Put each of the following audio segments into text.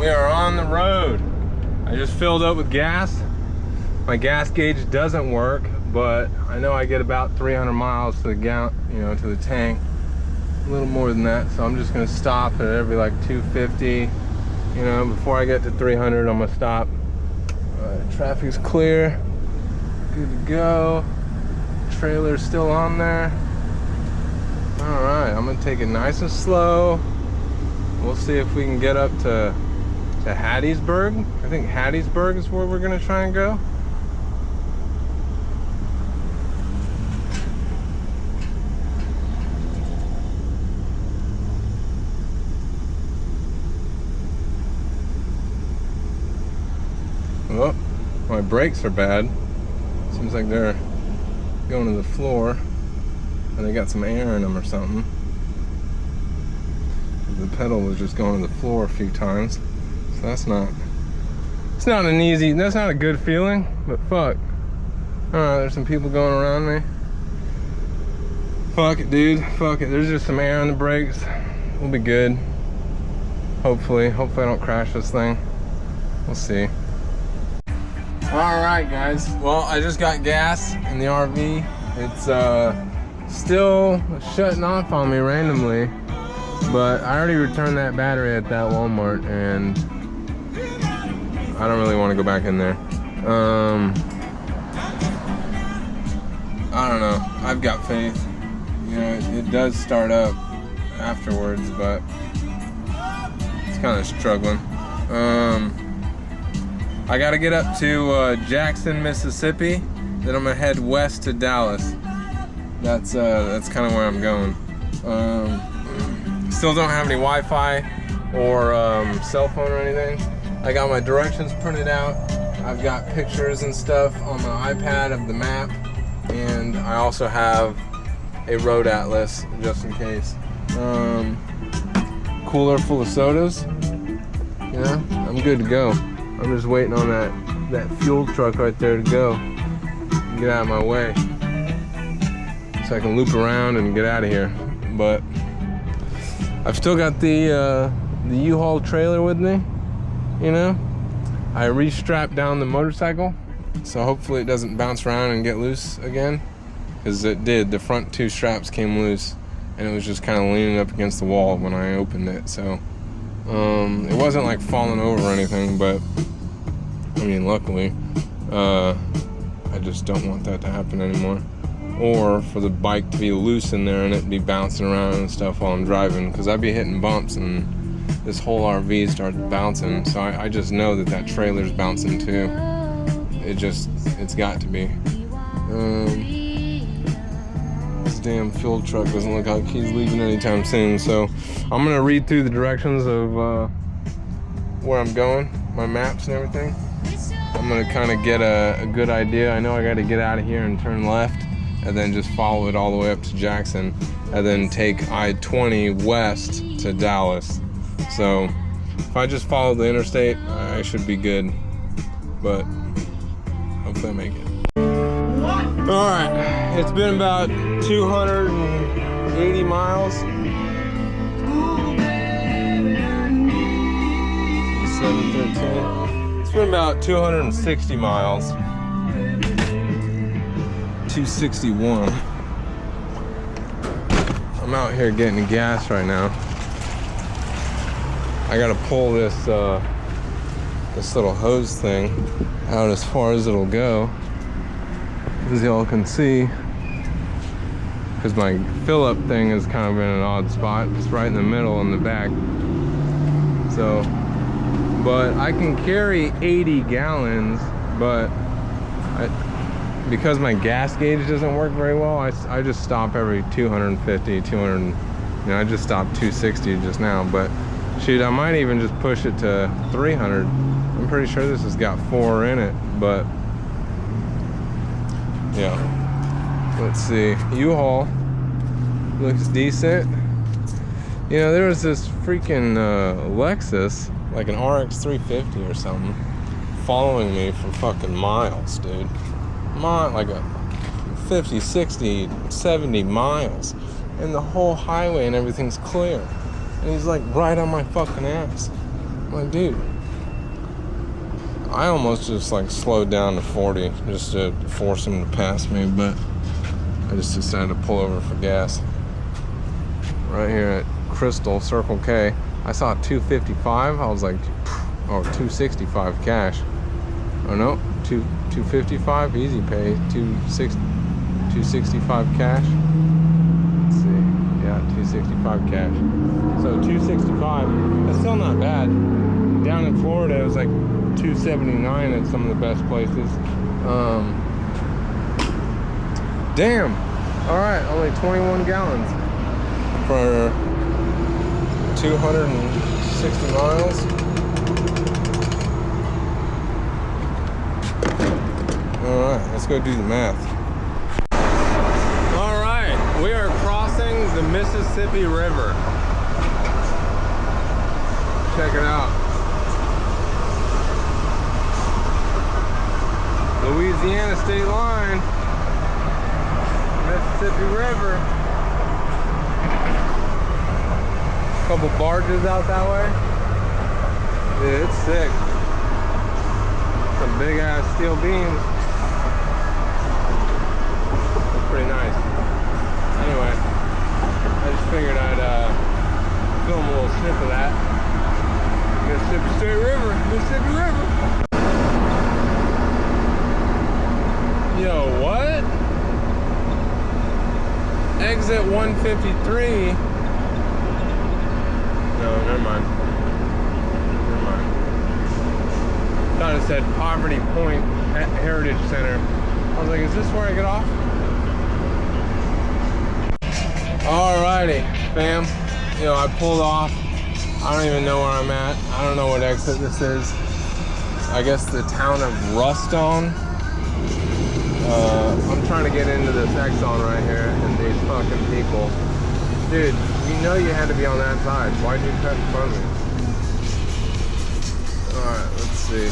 We are on the road. I just filled up with gas. My gas gauge doesn't work, but I know I get about 300 miles to the gallon, to the tank. A little more than that, so I'm just gonna stop at every like 250. Before I get to 300, I'm gonna stop. Traffic's clear. Good to go. Trailer's still on there. All right, I'm gonna take it nice and slow. We'll see if we can get up to Hattiesburg. I think Hattiesburg is where we're gonna try and go. Oh, my brakes are bad. Seems like they're going to the floor, and they got some air in them or something. The pedal was just going to the floor a few times, so that's not a good feeling, but fuck. Alright, there's some people going around me. Fuck it, dude, fuck it. There's just some air on the brakes. We'll be good. Hopefully I don't crash this thing. We'll see. Alright guys, well, I just got gas in the RV. It's still shutting off on me randomly, but I already returned that battery at that Walmart, and I don't really want to go back in there. I don't know, I've got faith. It does start up afterwards, but it's kind of struggling. I gotta get up to Jackson, Mississippi. Then I'm gonna head west to Dallas. That's kind of where I'm going. Still don't have any Wi-Fi or cell phone or anything. I got my directions printed out. I've got pictures and stuff on my iPad of the map, and I also have a road atlas just in case. Cooler full of sodas. I'm good to go. I'm just waiting on that fuel truck right there to go. Get out of my way so I can loop around and get out of here. But I've still got the U-Haul trailer with me. I re-strapped down the motorcycle, so hopefully it doesn't bounce around and get loose again, because it did. The front two straps came loose, and it was just kind of leaning up against the wall when I opened it. So it wasn't like falling over or anything, but luckily. I just don't want that to happen anymore, or for the bike to be loose in there and it be bouncing around and stuff while I'm driving, because I'd be hitting bumps and this whole RV starts bouncing. So I just know that trailer's bouncing too. It's got to be. This damn fuel truck doesn't look like he's leaving anytime soon, so I'm gonna read through the directions of where I'm going, my maps and everything. I'm gonna kind of get a good idea. I know I gotta get out of here and turn left, and then just follow it all the way up to Jackson, and then take I-20 west to Dallas. So if I just follow the interstate, I should be good, but hopefully I make it. All right, it's been about 280 miles. 713. It's been about 260 miles. 261. I'm out here getting gas right now. I gotta pull this little hose thing out as far as it'll go, as y'all can see, because my fill-up thing is kind of in an odd spot. It's right in the middle in the back. So, but I can carry 80 gallons, but because my gas gauge doesn't work very well, I just stop every 250, 200, I just stopped 260 just now, but shoot, I might even just push it to 300. I'm pretty sure this has got 4 in it, but yeah. Let's see, U-Haul looks decent. There was this freaking Lexus, like an RX 350 or something, following me for fucking miles, dude. Like a 50, 60, 70 miles, and the whole highway and everything's clear, and he's like right on my fucking ass. I'm like, dude, I almost just like slowed down to 40 just to force him to pass me, but I just decided to pull over for gas. Right here at Crystal, Circle K, I saw 255. I was like, oh, 265 cash. Oh no, 255 easy pay, 265 cash. Let's see, yeah, 265 cash. So 265, that's still not bad. Down in Florida, it was like 279 at some of the best places. Damn. All right, only 21 gallons for 260 miles. All right, let's go do the math. All right, we are crossing the Mississippi River. Check it out. Louisiana state line, Mississippi River. Couple barges out that way. Dude, it's sick. Some big ass steel beams. It's pretty nice. Anyway, I just figured I'd film a little snip of that. Mississippi State River, Mississippi River. Yo, what? Exit 153. No, never mind. Never mind. Thought it said Poverty Point Heritage Center. I was like, is this where I get off? Alrighty, fam. You know, I pulled off. I don't even know where I'm at. I don't know what exit this is. I guess the town of Rustone. I'm trying to get into this Exxon right here, and these fucking people. Dude, you know you had to be on that side. Why'd you cut in front of me? Alright, let's see.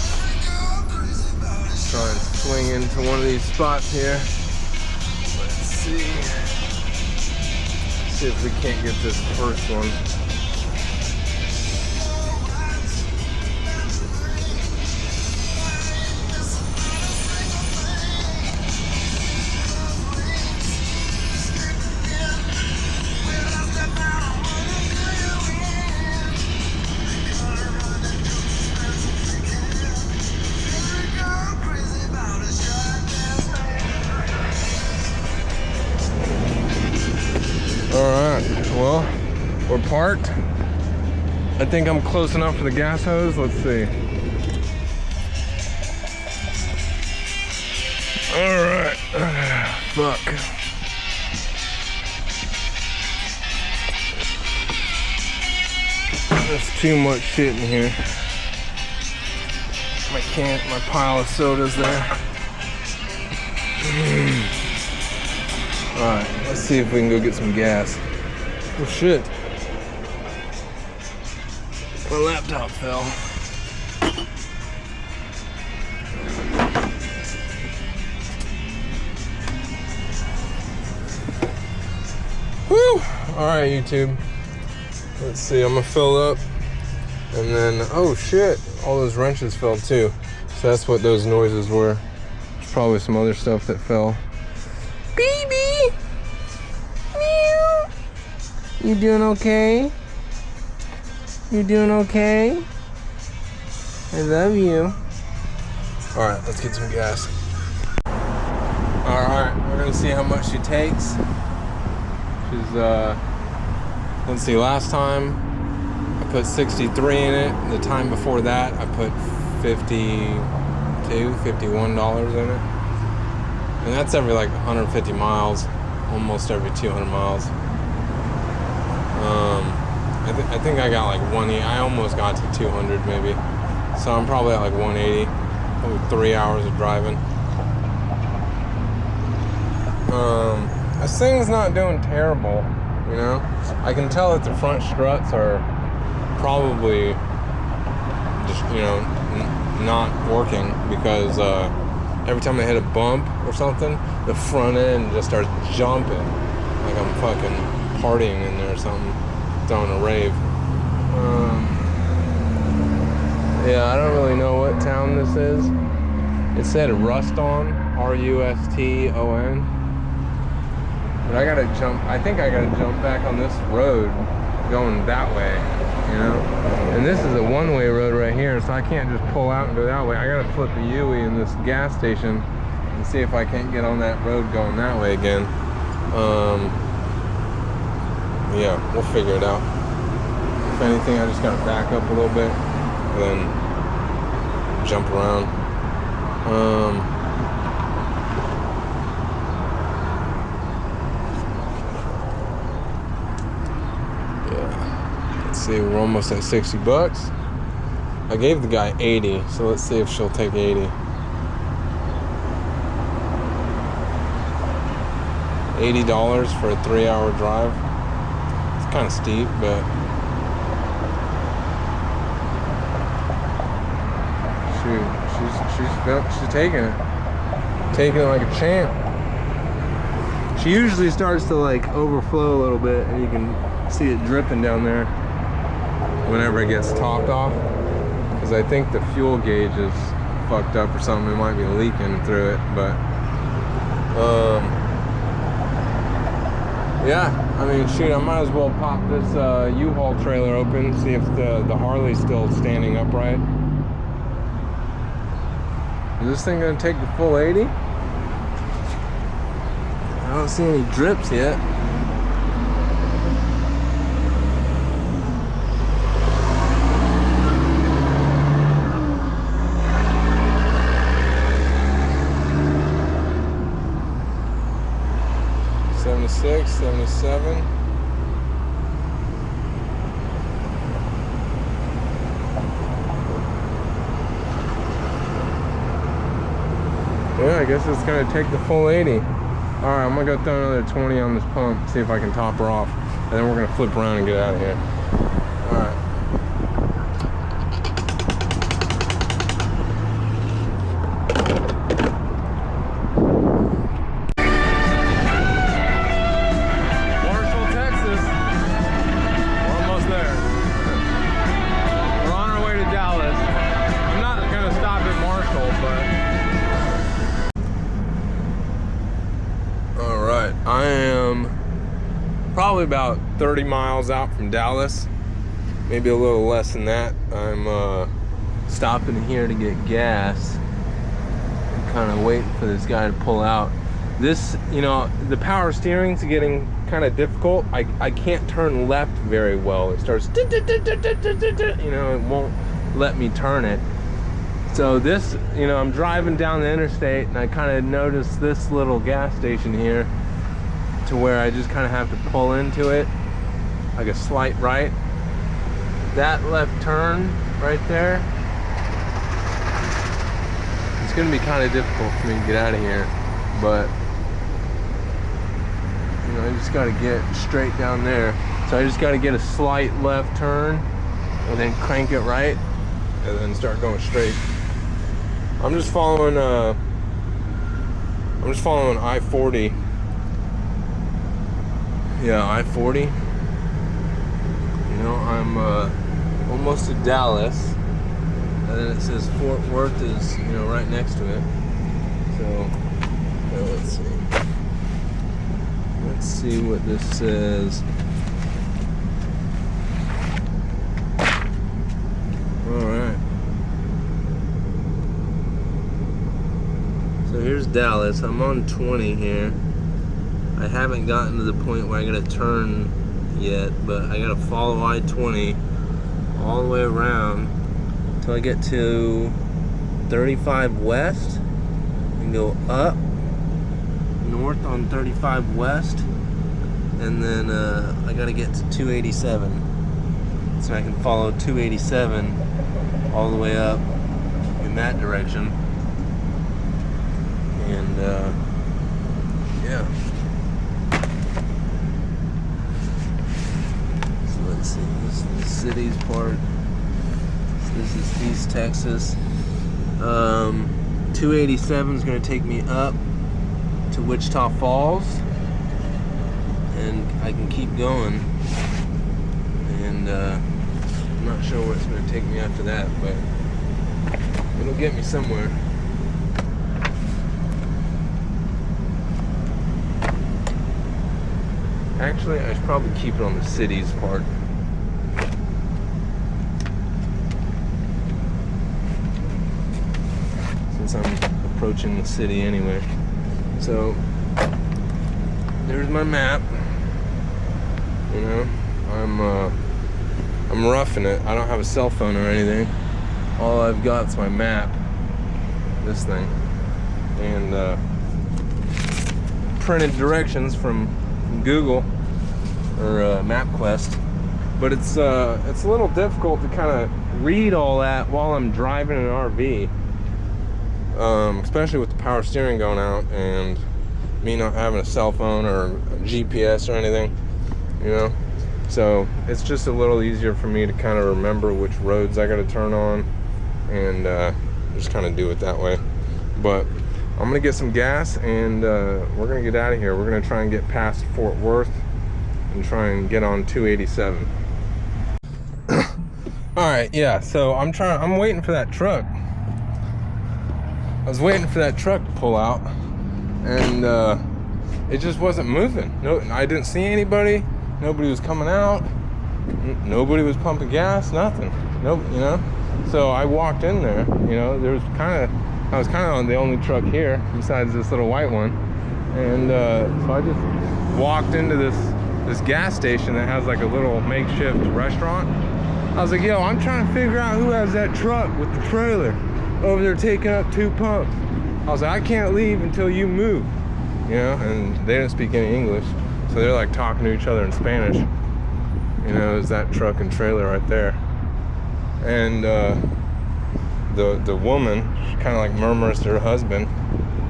Try and swing into one of these spots here. Let's see. See if we can't get this first one. Well, we're parked. I think I'm close enough for the gas hose. Let's see. All right. Fuck. There's too much shit in here. My pile of sodas there. All right, let's see if we can go get some gas. Oh shit. My laptop fell. Woo! Alright, YouTube. Let's see, I'm gonna fill up. And then, oh shit, all those wrenches fell too. So that's what those noises were. There's probably some other stuff that fell. Baby! Meow! You doing okay? You doing okay? I love you. Alright, let's get some gas. Alright, we're gonna see how much she takes. She's, let's see, last time I put 63 in it. The time before that, I put $51 in it. And that's every like 150 miles, almost every 200 miles. I think I got like 180. I almost got to 200 maybe. So I'm probably at like 180. Probably 3 hours of driving. This thing's not doing terrible, you know. I can tell that the front struts are probably just, you know, not working because every time I hit a bump or something, the front end just starts jumping like I'm fucking partying in there or something, throwing a rave. Yeah, I don't really know what town this is. It said Ruston, R-U-S-T-O-N. But I gotta jump, I think I gotta jump back on this road going that way, you know? And this is a one-way road right here, so I can't just pull out and go that way. I gotta flip a U-ey in this gas station and see if I can't get on that road going that way again. Yeah, we'll figure it out. If anything, I just gotta back up a little bit and then jump around. Yeah. Let's see, we're almost at 60 bucks. I gave the guy 80, so let's see if she'll take 80. $80 for a 3-hour drive. It's kind of steep, but shoot, she's taking it like a champ. She usually starts to like overflow a little bit, and you can see it dripping down there whenever it gets topped off, because I think the fuel gauge is fucked up or something. It might be leaking through it, but yeah, I mean, shoot, I might as well pop this U-Haul trailer open, see if the Harley's still standing upright. Is this thing gonna take the full 80? I don't see any drips yet. $76, $77. Yeah, I guess it's gonna take the full 80. All right, I'm gonna go throw another 20 on this pump, see if I can top her off, and then we're gonna flip around and get out of here. All right. Marshall, Texas. We're almost there. We're on our way to Dallas. I'm not gonna stop at Marshall, but Alright, I am probably about 30 miles out from Dallas, maybe a little less than that. I'm stopping here to get gas. I'm kind of waiting for this guy to pull out. This, you know, the power steering's getting kind of difficult. I can't turn left very well. It starts, you know, it won't let me turn it. So this, you know, I'm driving down the interstate and I kind of noticed this little gas station here to where I just kind of have to pull into it, like a slight right. That left turn right there, it's gonna be kind of difficult for me to get out of here, but you know, I just gotta get straight down there. So I just gotta get a slight left turn and then crank it right and then start going straight. I'm just following I-40. Yeah, I-40. You know, I'm almost to Dallas, and then it says Fort Worth is, you know, right next to it. So, let's see. Let's see what this says. All right. So here's Dallas. I'm on 20 here. I haven't gotten to the point where I gotta turn yet, but I gotta follow I-20 all the way around until I get to 35 West and go up north on 35 West, and then I gotta get to 287 so I can follow 287 all the way up in that direction. And yeah. So let's see, this is the city's part. So this is East Texas. 287 is going to take me up to Wichita Falls, and I can keep going. And I'm not sure where it's going to take me after that, but It'll get me somewhere. Actually, I should probably keep it on the cities part. Since I'm approaching the city anyway. So, there's my map. You know, I'm roughing it. I don't have a cell phone or anything. All I've got is my map. This thing. And printed directions from Google or MapQuest, but it's a little difficult to kind of read all that while I'm driving an RV, especially with the power steering going out and me not having a cell phone or a GPS or anything, you know. So it's just a little easier for me to kind of remember which roads I got to turn on and just kind of do it that way. But I'm gonna get some gas and we're gonna get out of here. We're gonna try and get past Fort Worth and try and get on 287. All right, yeah, so I'm waiting for that truck. I was waiting for that truck to pull out and it just wasn't moving. No, I didn't see anybody. Nobody was coming out. Nobody was pumping gas, nothing. Nope, you know. So I walked in there, you know, I was kind of the only truck here besides this little white one, and so I just walked into this gas station that has like a little makeshift restaurant. I was like, yo, I'm trying to figure out who has that truck with the trailer over there taking up 2 pumps. I was like, I can't leave until you move, you know, and they didn't speak any English, so they're like talking to each other in Spanish. You know, there's that truck and trailer right there, and the woman, she kind of like murmurs to her husband,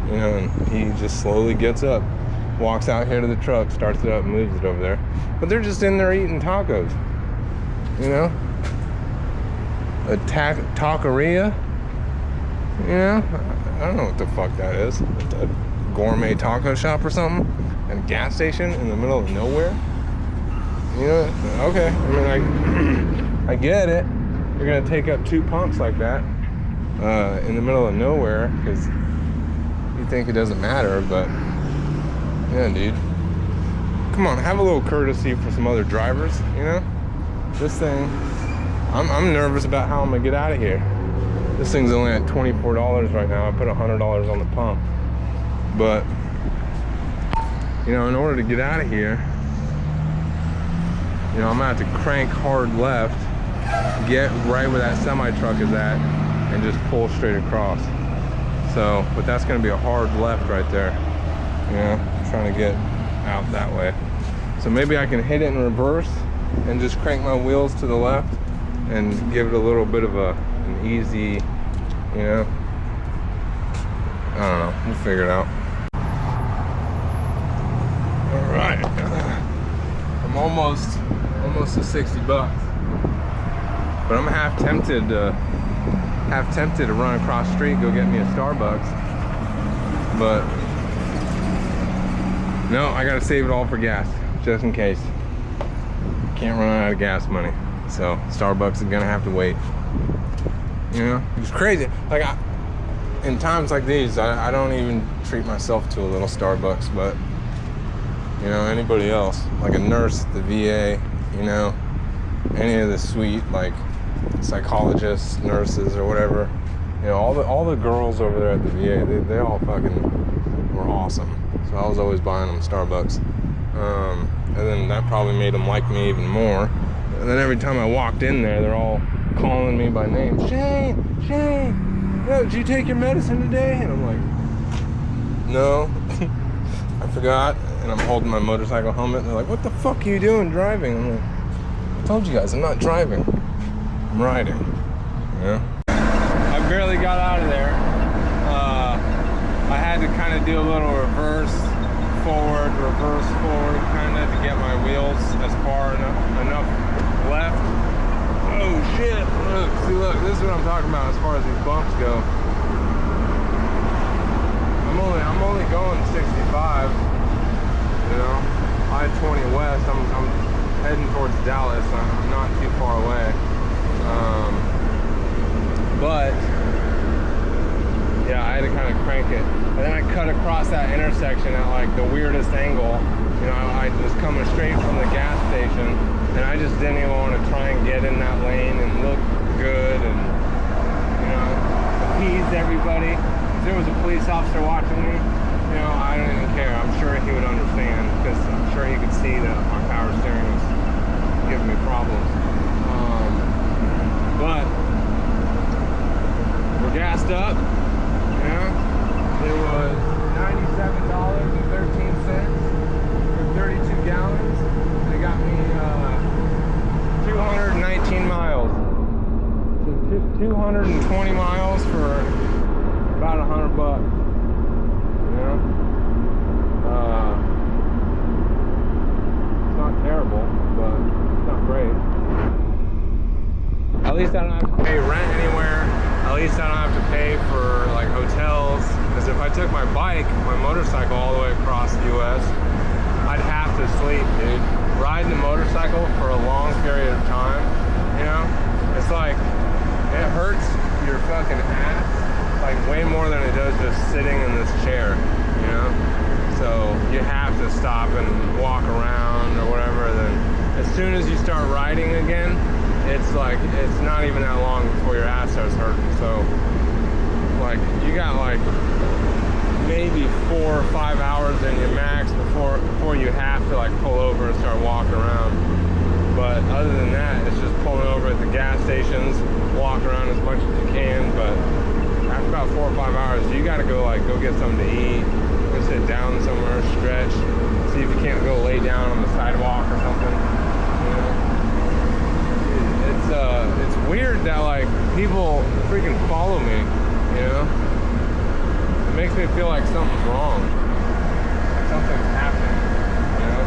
you know, and he just slowly gets up, walks out here to the truck, starts it up, and moves it over there. But they're just in there eating tacos, you know, a taqueria, you know, I don't know what the fuck that is, a gourmet taco shop or something, and a gas station in the middle of nowhere, you know. Okay, I mean, I get it. You're gonna take up 2 pumps like that in the middle of nowhere because you think it doesn't matter, but yeah, dude, come on, have a little courtesy for some other drivers, you know. This thing, I'm nervous about how I'm gonna get out of here. This thing's only at $24 right now. I put $100 on the pump, but you know, in order to get out of here, you know, I'm gonna have to crank hard left, get right where that semi truck is at, and just pull straight across. So, but that's gonna be a hard left right there, you know, trying to get out that way. So maybe I can hit it in reverse and just crank my wheels to the left and give it a little bit of an easy, you know, I don't know, we'll figure it out. All right, I'm almost to 60 bucks. But I'm half tempted to run across the street, go get me a Starbucks. But no, I gotta save it all for gas, just in case. Can't run out of gas money. So Starbucks is gonna have to wait. You know, it's crazy. Like in times like these, I don't even treat myself to a little Starbucks, but you know, anybody else, like a nurse at the VA, you know, any of the sweet like psychologists, nurses, or whatever, you know, all the girls over there at the VA, they all fucking were awesome. So I was always buying them Starbucks, and then that probably made them like me even more. And then every time I walked in there, they're all calling me by name. Shane, yo, did you take your medicine today? And I'm like, no, I forgot. And I'm holding my motorcycle helmet. And they're like, what the fuck are you doing driving? I'm like, I told you guys, I'm not driving. I'm riding. Yeah. I barely got out of there. I had to kind of do a little reverse forward, kind of to get my wheels as far enough left. Oh shit! Look, see, look, this is what I'm talking about as far as these bumps go. I'm only going 65. You know, I-20 west. I'm heading towards Dallas. I'm not too far away. But crank it. And then I cut across that intersection at like the weirdest angle. You know, I was coming straight from the gas station, and I just didn't even want to try and get in that lane and look good and, you know, appease everybody. If there was a police officer watching me, you know, I don't even care. I'm sure he would understand, because I'm sure he could see that my power steering was giving me problems. But we're gassed up. You know, it was $97.13 for 32 gallons. They got me 219 miles. So 220 miles for about $100. You know, it's not terrible, but it's not great. At least I don't have to pay rent anywhere. At least I don't have to pay for like hotels. Because if I took my bike, my motorcycle all the way across the US, I'd have to sleep, dude. Riding a motorcycle for a long period of time, you know, it's like, it hurts your fucking ass like way more than it does just sitting in this chair, you know? So you have to stop and walk around or whatever. Then as soon as you start riding again, it's like, it's not even that long before your ass starts hurting. So like, you got like maybe 4 or 5 hours in your max before you have to like pull over and start walking around. But other than that, it's just pulling over at the gas stations, walk around as much as you can. But after about 4 or 5 hours, you gotta go get something to eat, go sit down somewhere, stretch, see if you can't go lay down on the sidewalk or something. You know? It's weird that like people freaking follow me, you know? It makes me feel like something's wrong, like something's happening, you know?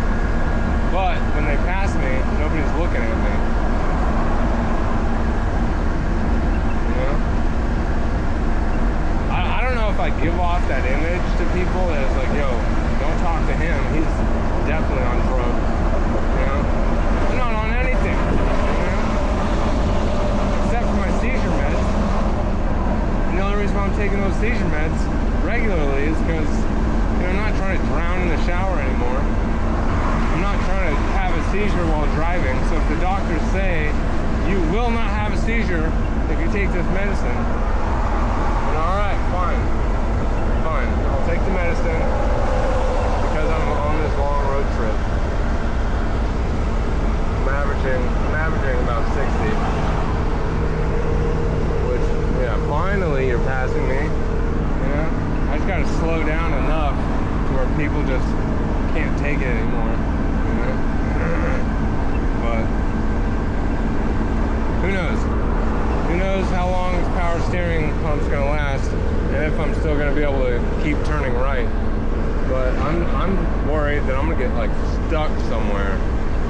But when they pass me, nobody's looking at me, you know? I don't know if I give off that image to people that it's like, yo, don't talk to him, he's definitely on drugs, you know? I'm not on anything, you know? Except for my seizure meds. And the only reason why I'm taking those seizure meds regularly is because, you know, I'm not trying to drown in the shower anymore. I'm not trying to have a seizure while driving. So if the doctors say you will not have a seizure if you take this medicine, then all right, fine, I'll take the medicine because I'm on this long road trip. I'm averaging about 60, which, yeah, finally you're passing me. You know, I just gotta slow down enough to where people just can't take it anymore, you know? But who knows? Who knows how long this power steering pump's gonna last, and if I'm still gonna be able to keep turning right. But I'm worried that I'm gonna get like stuck somewhere,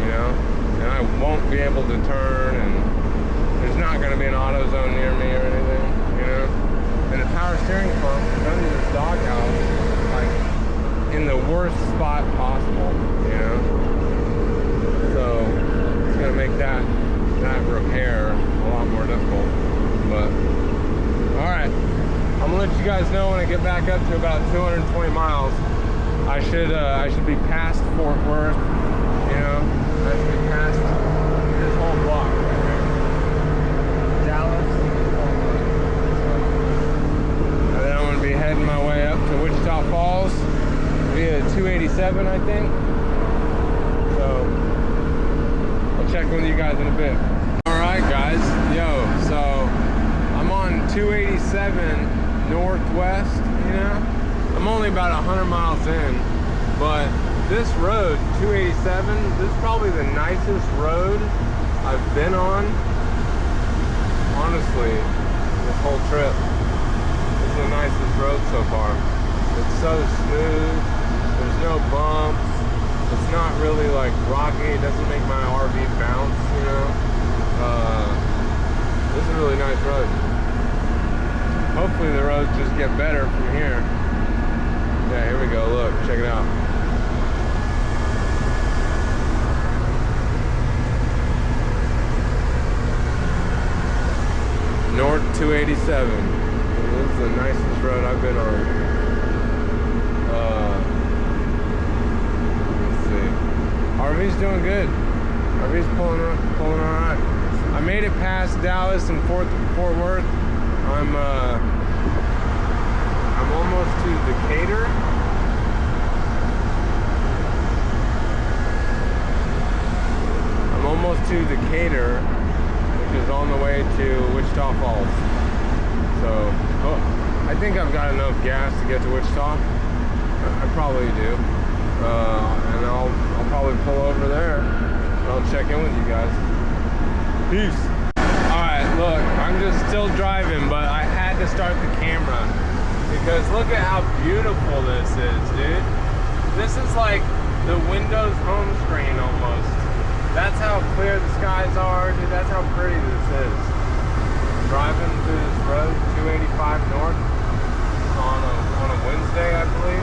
you know? And I won't be able to turn, and there's not gonna be an auto zone near me or anything, you know? And the power steering pump is under this doghouse, like in the worst spot possible, you know? So it's gonna make that repair a lot more difficult. But all right, I'm gonna let you guys know when I get back up to about 220 miles. I should be past Fort Worth, you know? I should be past this whole block right here. Dallas. And then I'm gonna be heading my way up to Wichita Falls via 287, I think. So I'll check with you guys in a bit. All right, guys. Yo, so I'm on 287 Northwest, you know? I'm only about 100 miles in, but this road, 287, this is probably the nicest road I've been on, honestly, this whole trip. This is the nicest road so far. It's so smooth, there's no bumps, it's not really like rocky, it doesn't make my RV bounce, you know. This is a really nice road. Hopefully the roads just get better from here. Yeah, here we go, look, check it out. North 287. This is the nicest road I've been on. Let's see. RV's doing good. RV's pulling all right. I made it past Dallas and Fort Worth. I'm almost to Decatur. I'm almost to Decatur, which is on the way to Wichita Falls. So, I think I've got enough gas to get to Wichita. I probably do. And I'll probably pull over there. And I'll check in with you guys. Peace. Alright, look, I'm just still driving, but I had to start the camera. Because look at how beautiful this is, dude. This is like the Windows home screen almost. That's how clear the skies are, dude. That's how pretty this is. Driving through this road, 285 north, on a Wednesday, I believe.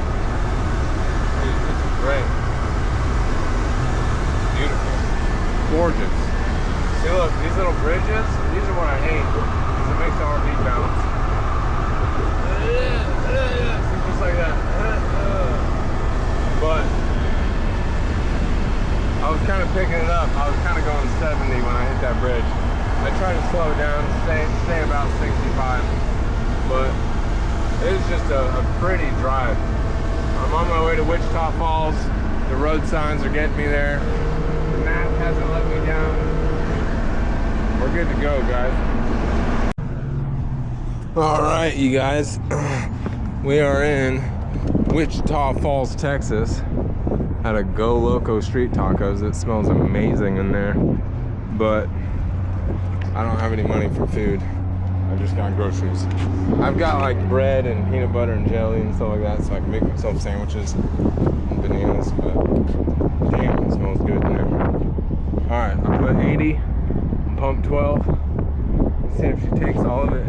Dude, this is great. Beautiful. Gorgeous. See, look, these little bridges, these are what I hate, because it makes the RV bounce. See, just like that. But I was kind of picking it up. I was kind of going 70 when I hit that bridge. I tried to slow down, stay about 65, but it is just a pretty drive. I'm on my way to Wichita Falls. The road signs are getting me there. The map hasn't let me down. We're good to go, guys. All right, you guys. We are in Wichita Falls, Texas. At a Go Loco Street Tacos. It smells amazing in there, but I don't have any money for food. I just got groceries. I've got like bread and peanut butter and jelly and stuff like that, so I can make myself sandwiches and bananas, but damn, it smells good in there. Alright, I put 80 on pump 12. Let's see if she takes all of it.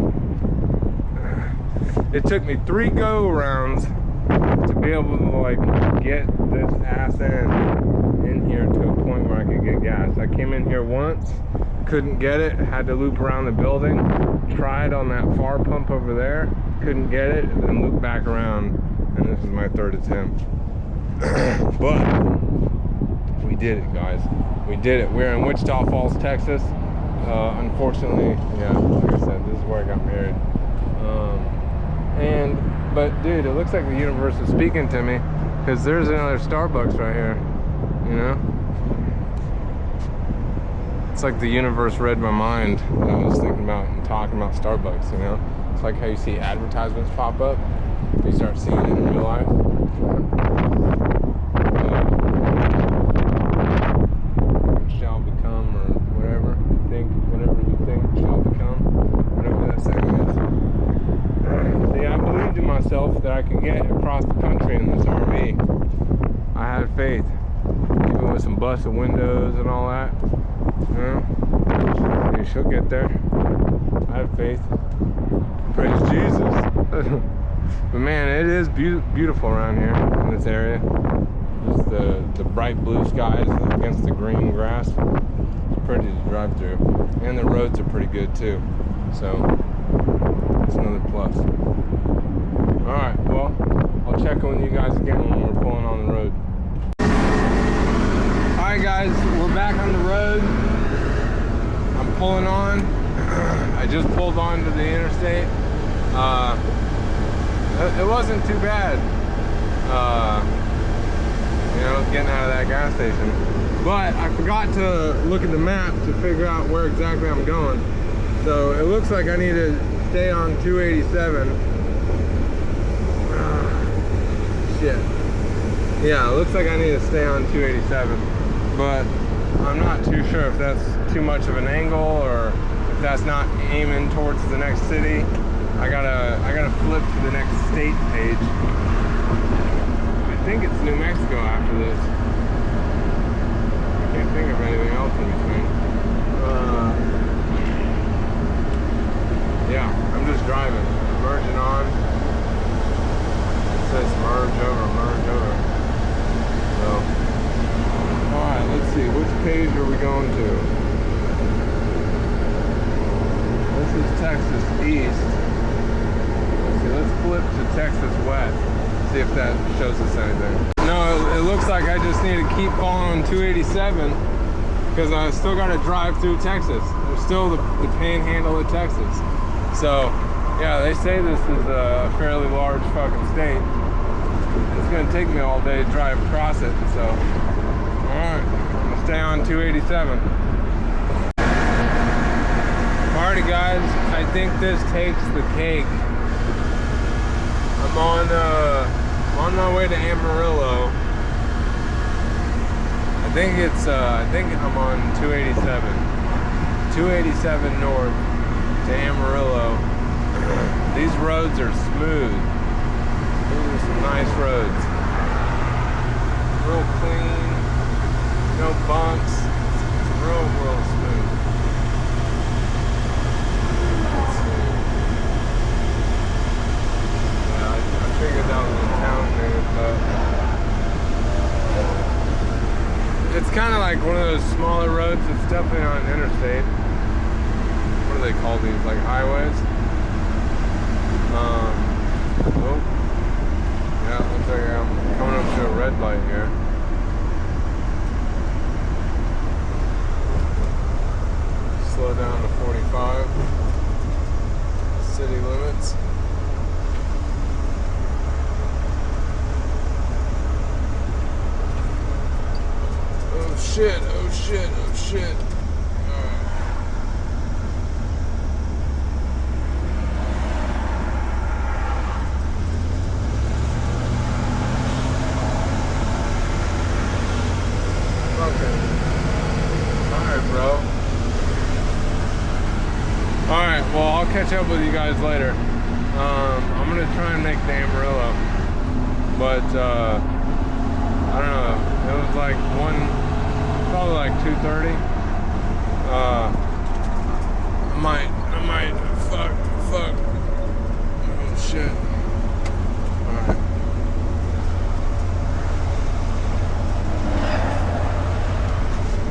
It took me 3 go rounds to be able to like get this ass in here to a point where I could get gas. I came in here once, couldn't get it, had to loop around the building, tried on that far pump over there, couldn't get it, and then loop back around, and this is my 3rd attempt. But we did it, guys. We did it. We're in Wichita Falls, Texas. Unfortunately, yeah, like I said, this is where I got married. But dude, it looks like the universe is speaking to me, because there's another Starbucks right here, you know? It's like the universe read my mind that I was thinking about and talking about Starbucks, you know? It's like how you see advertisements pop up, you start seeing it in real life. Shall become, or whatever you think shall become, whatever that saying is. See, I believed in myself that I could get across the country in this RV. I had faith, even with some busted windows and all that. You know, maybe she'll get there. I have faith. Praise Jesus. But man, it is beautiful around here in this area. Just the bright blue skies against the green grass. It's pretty to drive through, and the roads are pretty good too. So it's another plus. All right, well, I'll check in with you guys again when we're pulling on the road. All right, guys, we're back on the road. I'm pulling on. I just pulled onto the interstate. It wasn't too bad, you know, getting out of that gas station. But I forgot to look at the map to figure out where exactly I'm going. So it looks like I need to stay on 287. Shit. Yeah, it looks like I need to stay on 287. But I'm not too sure if that's too much of an angle or if that's not aiming towards the next city. I gotta flip to the next state page. I think it's New Mexico after this. I can't think of anything else in between. Yeah, I'm just driving, merging on. It says merge over. So, all right, let's see, which page are we going to? This is Texas East. let's flip to Texas West. See if that shows us anything. No, it looks like I just need to keep following 287 because I still got to drive through Texas. There's still the panhandle of Texas. So, yeah, they say this is a fairly large fucking state. It's gonna take me all day to drive across it, so. Alright, I'm gonna stay on 287. Alrighty guys, I think this takes the cake. I'm on my way to Amarillo. I think I'm on 287. 287 north to Amarillo. These roads are smooth. These are some nice roads. Real clean, no bumps. It's real smooth. Let's see. Yeah, I figured that was a town name, but it's kind of like one of those smaller roads. It's definitely not an interstate. What do they call these? Like highways? Oh. Yeah, looks like I'm coming up to a red light here. Slow down to 45. City limits. Oh shit, oh shit, oh shit. Alright, well, I'll catch up with you guys later. I'm gonna try and make the Amarillo, but I don't know, it was like probably like 2:30. I might, fuck, oh shit. Alright.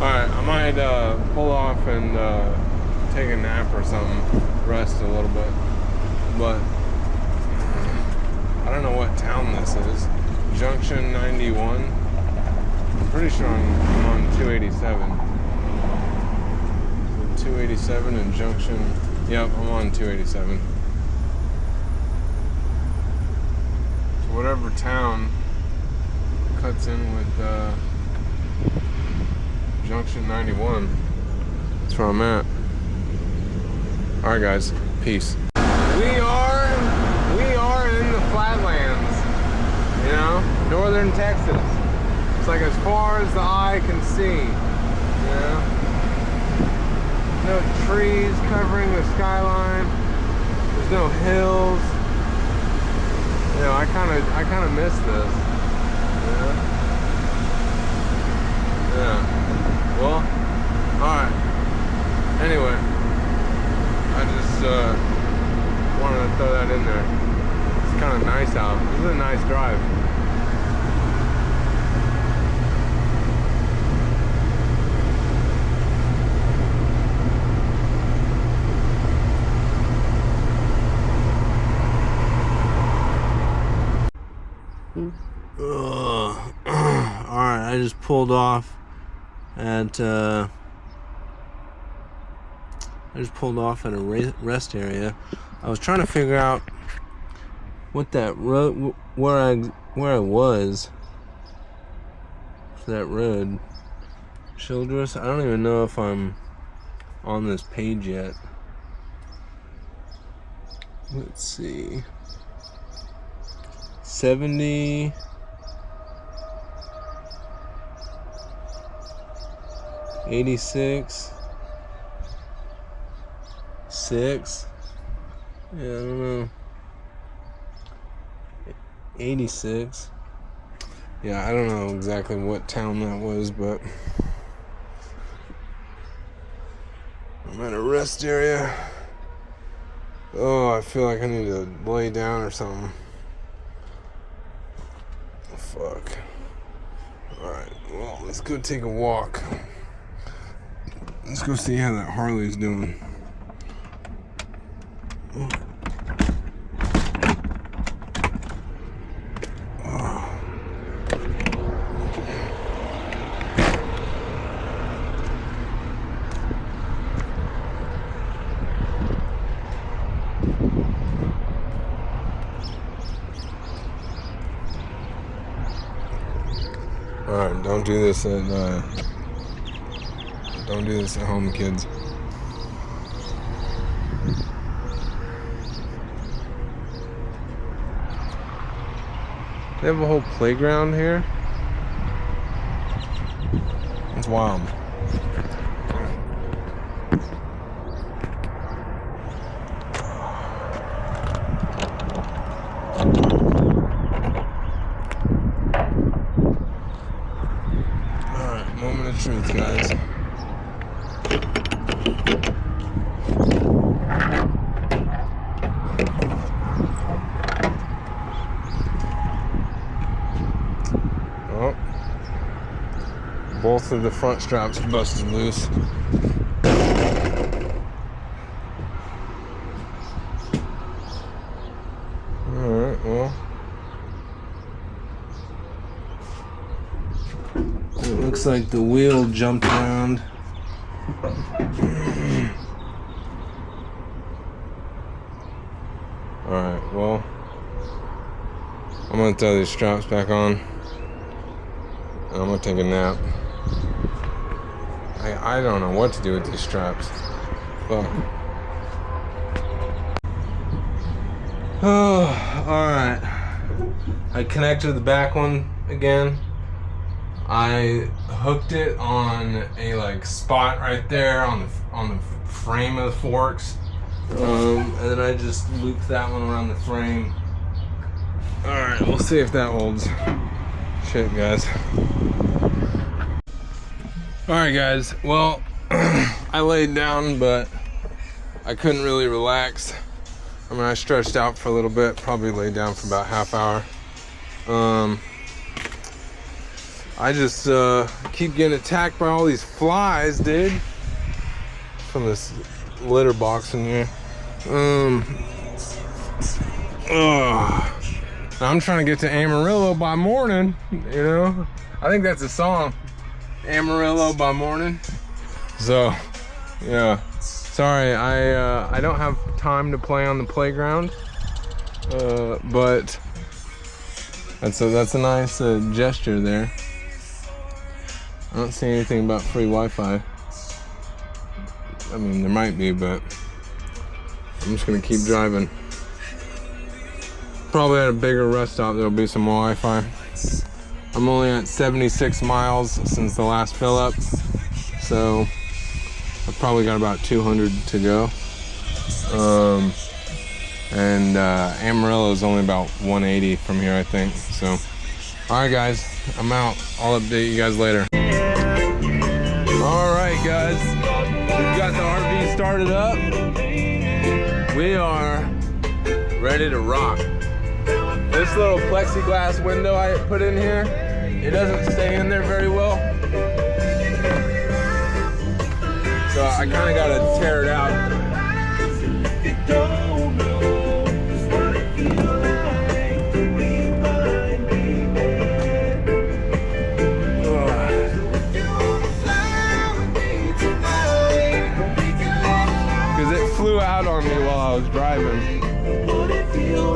Alright, I might pull off and take a nap or something, rest a little bit, but I don't know what town this is. Junction 91. I'm pretty sure I'm on 287. 287 and Junction. Yep, I'm on 287. So whatever town cuts in with Junction 91, that's where I'm at. Alright guys, peace. We are in the flatlands, you know, northern Texas. It's like as far as the eye can see, you know. No trees covering the skyline. There's no hills. You know, I kinda miss this. You know? Yeah. Well, alright. Anyway. I just wanted to throw that in there. It's kind of nice out. This is a nice drive. Alright, I just pulled off at a rest area. I was trying to figure out what that road, where I was for that road. Childress. I don't even know if I'm on this page yet. Let's see. 70. 86. 6. Yeah, I don't know. 86. Yeah, I don't know exactly what town that was, but I'm at a rest area. Oh, I feel like I need to lay down or something. Fuck. Alright, well, let's go take a walk. Let's go see how that Harley's doing. Don't do this at home, kids. They have a whole playground here. It's wild. Alright, moment of truth, guys. Oh. Both of the front straps are busted loose. Alright, well. It looks like the wheel jumped around. Alright, well. I'm gonna throw these straps back on. And I'm gonna take a nap. I don't know what to do with these straps. Fuck. Oh, alright. I connected the back one again. I hooked it on a like spot right there on the frame of the forks. And then I just looped that one around the frame. Alright, we'll see if that holds. Shit, guys. Alright, guys. Well, I laid down, but I couldn't really relax. I mean, I stretched out for a little bit, probably laid down for about half hour. I just keep getting attacked by all these flies, dude. From this litter box in here. I'm trying to get to Amarillo by morning, you know? I think that's a song. Amarillo by morning. So, yeah. Sorry, I don't have time to play on the playground. But that's a nice gesture there. I don't see anything about free Wi-Fi. I mean, there might be, but I'm just gonna keep driving. Probably at a bigger rest stop there'll be some more Wi-Fi. I'm only at 76 miles since the last fill up, so I've probably got about 200 to go. Amarillo is only about 180 from here, I think. So, all right, guys, I'm out. I'll update you guys later. All right, guys, we've got the RV started up. We are ready to rock. This little plexiglass window I put in here, it doesn't stay in there very well. So I kind of got to tear it out. Because it flew out on me while I was driving.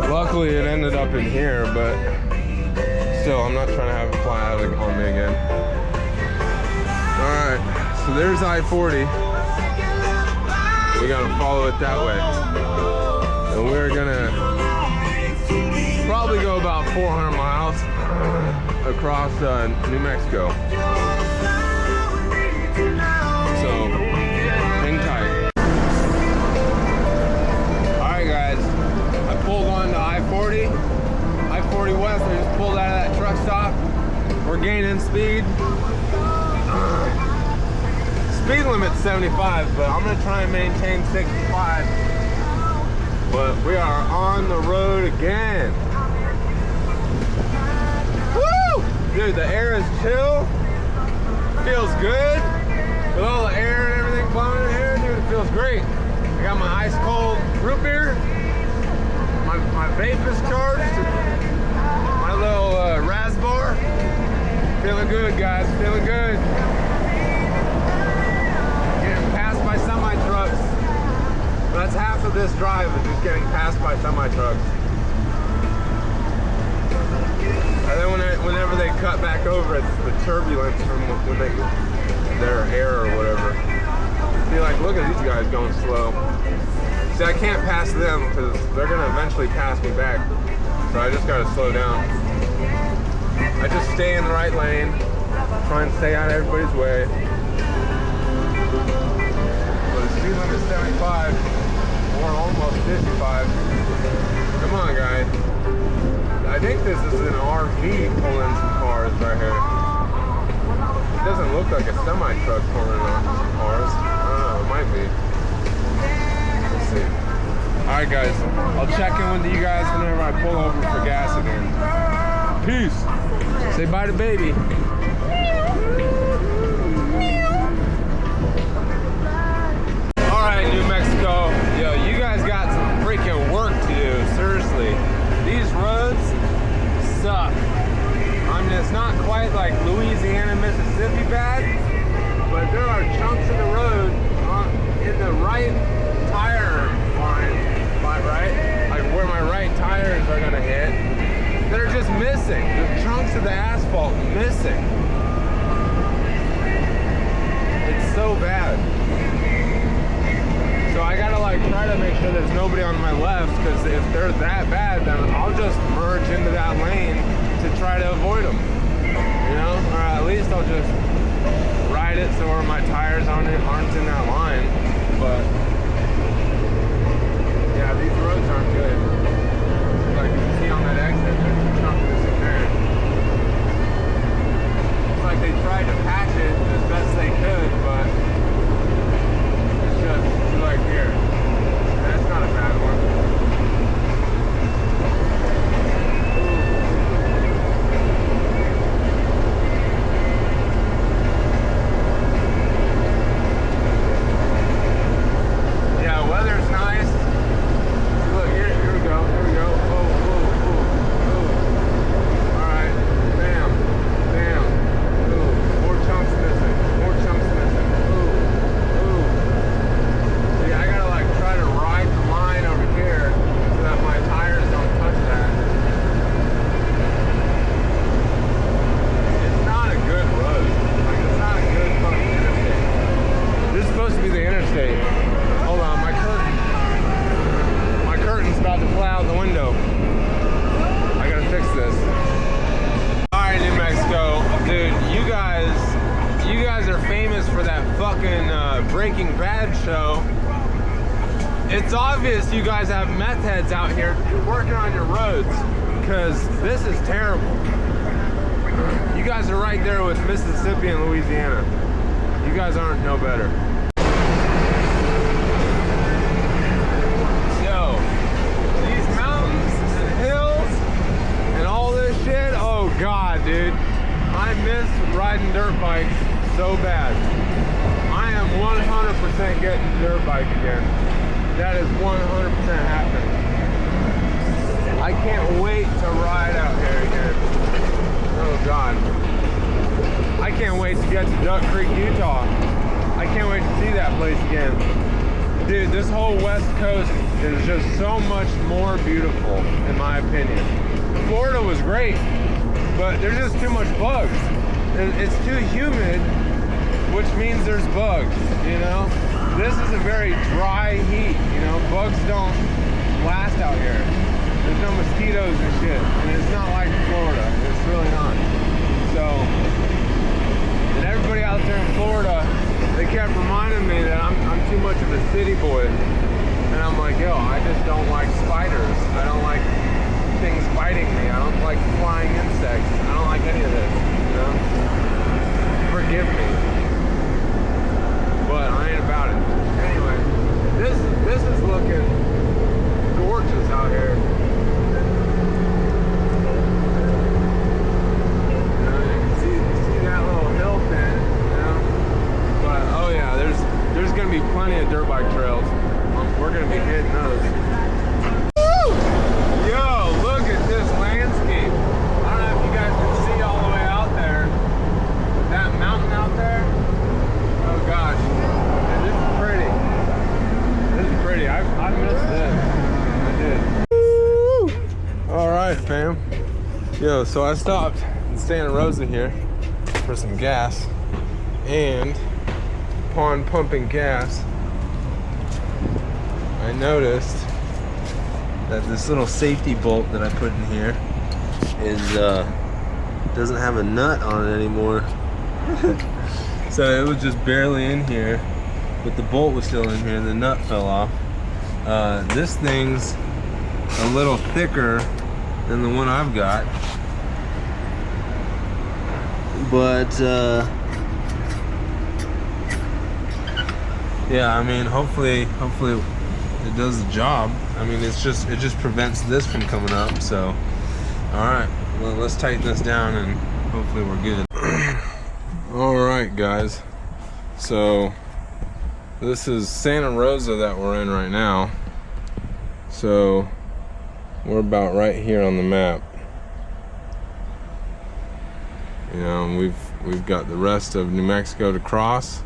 Luckily it ended up in here, but still I'm not trying to have it fly out on me again. Alright, so there's I-40. We gotta follow it that way. And we're gonna probably go about 400 miles across New Mexico. So, hang tight. Alright guys, I pulled on to I-40 West. I just pulled out of that truck stop. We're gaining speed. Speed limit's 75, but I'm gonna try and maintain 65. But we are on the road again. Woo! Dude, the air is chill. Feels good. With all the air and everything blowing in here, dude, it feels great. I got my ice cold root beer. My vape is charged. My little Raspbar. Feeling good, guys. Feeling good. Getting passed by semi-trucks. That's half of this drive, is just getting passed by semi-trucks. And then whenever they cut back over, it's the turbulence from when their air or whatever. Be like, look at these guys going slow. See, I can't pass them because they're gonna eventually pass me back. So I just gotta slow down. I just stay in the right lane, try and stay out of everybody's way. But the speed limit is 75, or almost 55. Come on, guys. I think this is an RV pulling some cars right here. It doesn't look like a semi-truck pulling on cars. I don't know, it might be. Let's see. Alright guys, I'll check in with you guys whenever I pull over for gas again. Peace! Say bye to baby. Alright, New Mexico. Yo, you guys got some freaking work to do, seriously. These roads suck. I mean, it's not quite like Louisiana, Mississippi bad, but there are chunks of the road in the right tire line, right? Like where my right tires are gonna hit, that are just missing. The chunks of the asphalt missing. It's so bad. So I gotta like try to make sure there's nobody on my left, because if they're that bad, then I'll just merge into that lane to try to avoid them. You know, or at least I'll just ride it so where my tires aren't in that line. But yeah, these roads aren't good. Like you can see on that exit, there's a chunk of this in there. It's like they tried to patch it as best they could, but it's just like here. That's not a bad one. Yeah, weather's nice. Look, here we go. Here we go. Oh. Alright. Bam. Bam. Ooh. More chunks missing. More chunks missing. Ooh. See, I gotta like try to ride the line over here so that my tires don't touch that. It's not a good road. Like, it's not a good fucking interstate. This is supposed to be the interstate. Hold on, my curtain's about to fly out the window. I gotta fix this. Alright, New Mexico. Dude, you guys are famous for that fucking Breaking Bad show. It's obvious you guys have meth heads out here working on your roads, because this is terrible. You guys are right there with Mississippi and Louisiana. You guys aren't no better. Yo, these mountains and hills and all this shit, oh god, dude. I miss riding dirt bikes so bad. I am 100% getting a dirt bike again. That is 100% happening. I can't wait to ride out here again. Oh god. I can't wait to get to Duck Creek, Utah. I can't wait to see that place again. Dude, this whole West Coast is just so much more beautiful, in my opinion. Florida was great, but there's just too much bugs. It's too humid, which means there's bugs, you know? This is a very dry heat, you know? Bugs don't last out here. There's no mosquitoes and shit, and it's not like Florida. It's really not. So, and everybody out there in Florida, they kept reminding me that I'm too much of a city boy. And I'm like, yo, I just don't like spiders. I don't like things biting me. I don't like flying insects. I don't like any of this, you know? Forgive me. But I ain't about it. Anyway, this is looking gorgeous out here. See that little hill pin, you know? But oh yeah, there's gonna be plenty of dirt bike trails. We're gonna be hitting those. Woo! Yo, look at this landscape. I don't know if you guys can see all the way out there. That mountain out there. Oh gosh, man, this is pretty. This is pretty. I missed this. I did. Woo! All right, fam. Yo, so I stopped in Santa Rosa here for some gas, and upon pumping gas, I noticed that this little safety bolt that I put in here is doesn't have a nut on it anymore. So it was just barely in here, but the bolt was still in here and the nut fell off. This thing's a little thicker than the one I've got, but yeah, I mean, hopefully it does the job. I mean, it just prevents this from coming up. So, all right, well, let's tighten this down and hopefully we're good. All right, guys. So this is Santa Rosa that we're in right now. So we're about right here on the map. You know, and we've got the rest of New Mexico to cross.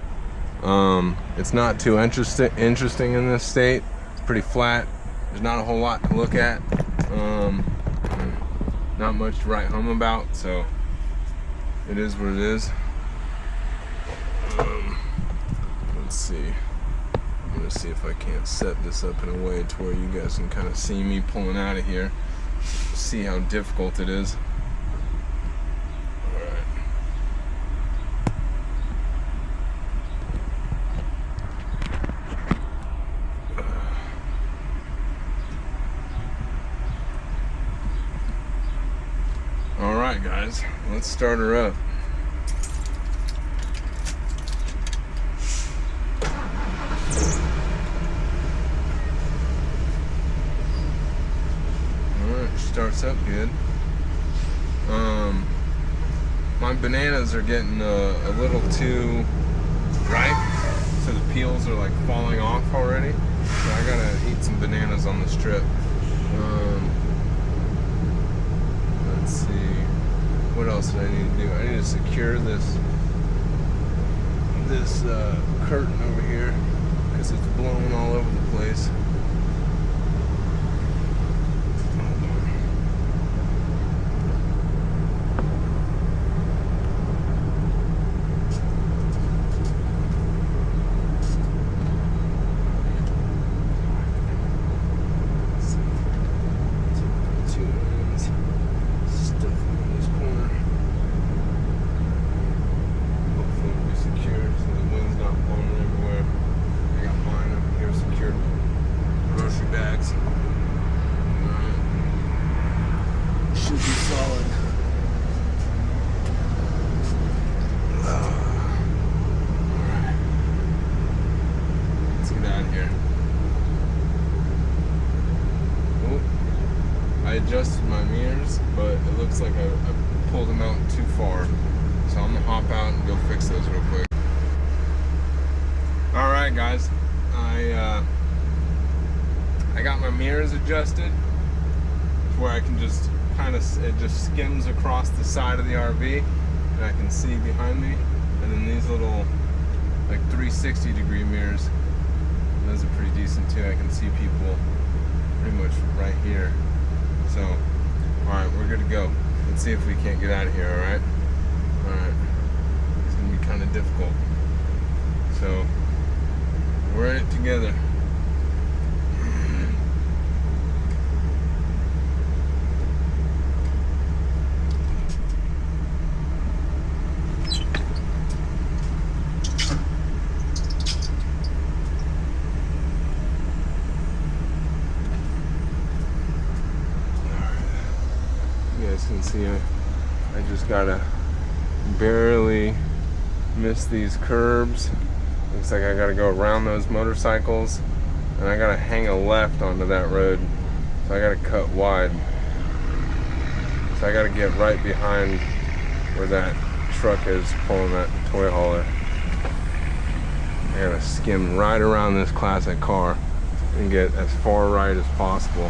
It's not too interesting in this state. It's pretty flat. There's not a whole lot to look at. Not much to write home about, so it is what it is. Let's see. I'm gonna see if I can't set this up in a way to where you guys can kind of see me pulling out of here. See how difficult it is. All right, guys, let's start her up. Starts up good. My bananas are getting a little too ripe, so the peels are like falling off already. So I gotta eat some bananas on this trip. Let's see, what else do I need to do? I need to secure this curtain over here because it's blowing all over the place. I adjusted my mirrors, but it looks like I pulled them out too far. So I'm gonna hop out and go fix those real quick. All right, guys, I got my mirrors adjusted where I can just it just skims across the side of the RV and I can see behind me. And then these little like 360-degree mirrors, those are pretty decent too. I can see people pretty much right here. So, alright, we're good to go. Let's see if we can't get out of here, alright? Alright. It's gonna be kind of difficult. So, we're in it together. You can see I just gotta barely miss these curbs. Looks like I gotta go around those motorcycles and I gotta hang a left onto that road, so I gotta cut wide. So I gotta get right behind where that truck is pulling that toy hauler. I gotta skim right around this classic car and get as far right as possible,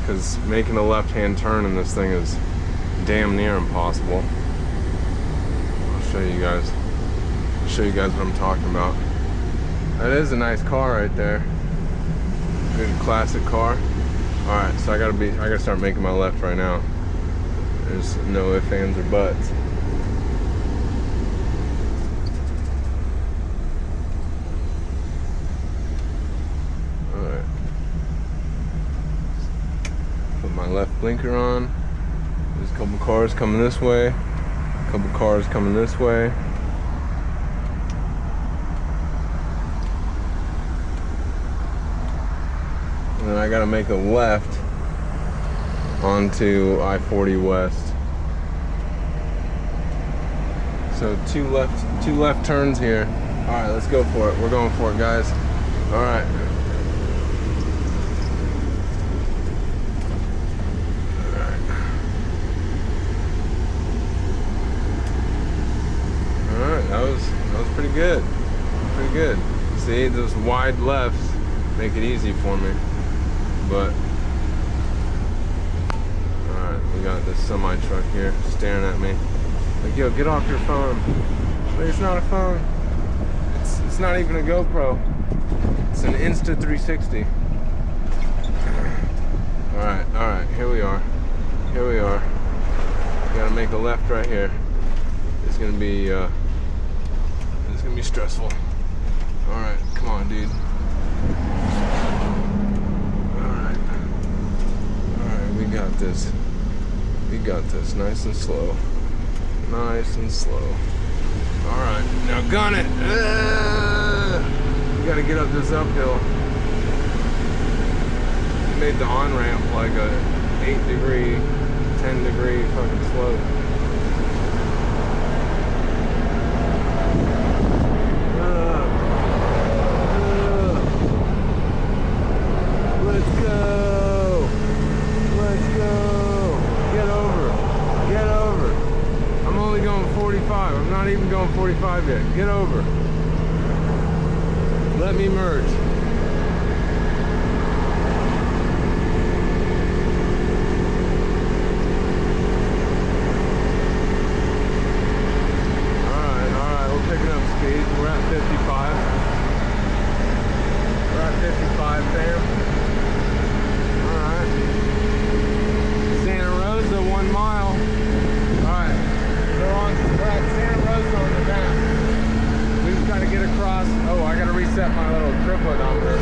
because making a left-hand turn in this thing is damn near impossible. I'll show you guys what I'm talking about. That is a nice car right there. Good classic car. All right, so I gotta start making my left right now. There's no ifs, ands, or buts. Alright. Put my left blinker on. There's a couple cars coming this way. A couple cars coming this way. And then I gotta make a left onto I-40 West. So two left turns here. All right, let's go for it. We're going for it, guys. All right. All right, that was pretty good. Pretty good. See, those wide lefts make it easy for me. But we got this semi truck here staring at me. Like, yo, get off your phone. Like, it's not a phone. It's not even a GoPro. It's an Insta360. Alright, here we are. Here we are. Gotta make a left right here. It's gonna be stressful. Alright, come on, dude. Alright, we got this. We got this, nice and slow. Nice and slow. Alright, now gun it! You gotta get up this uphill. Made the on-ramp like a 8-degree, 10-degree fucking slope. Let's go! Let's go! Get over! Get over! I'm only going 45. I'm not even going 45 yet. Get over. Let me merge. Alright, we're picking up speed. We're at 55. We're at 55, fam. Alright. Santa Rosa, 1 mile. Alright. We're at Santa Rosa on the map. We just gotta get across. Oh, I gotta reset my little trip odometer.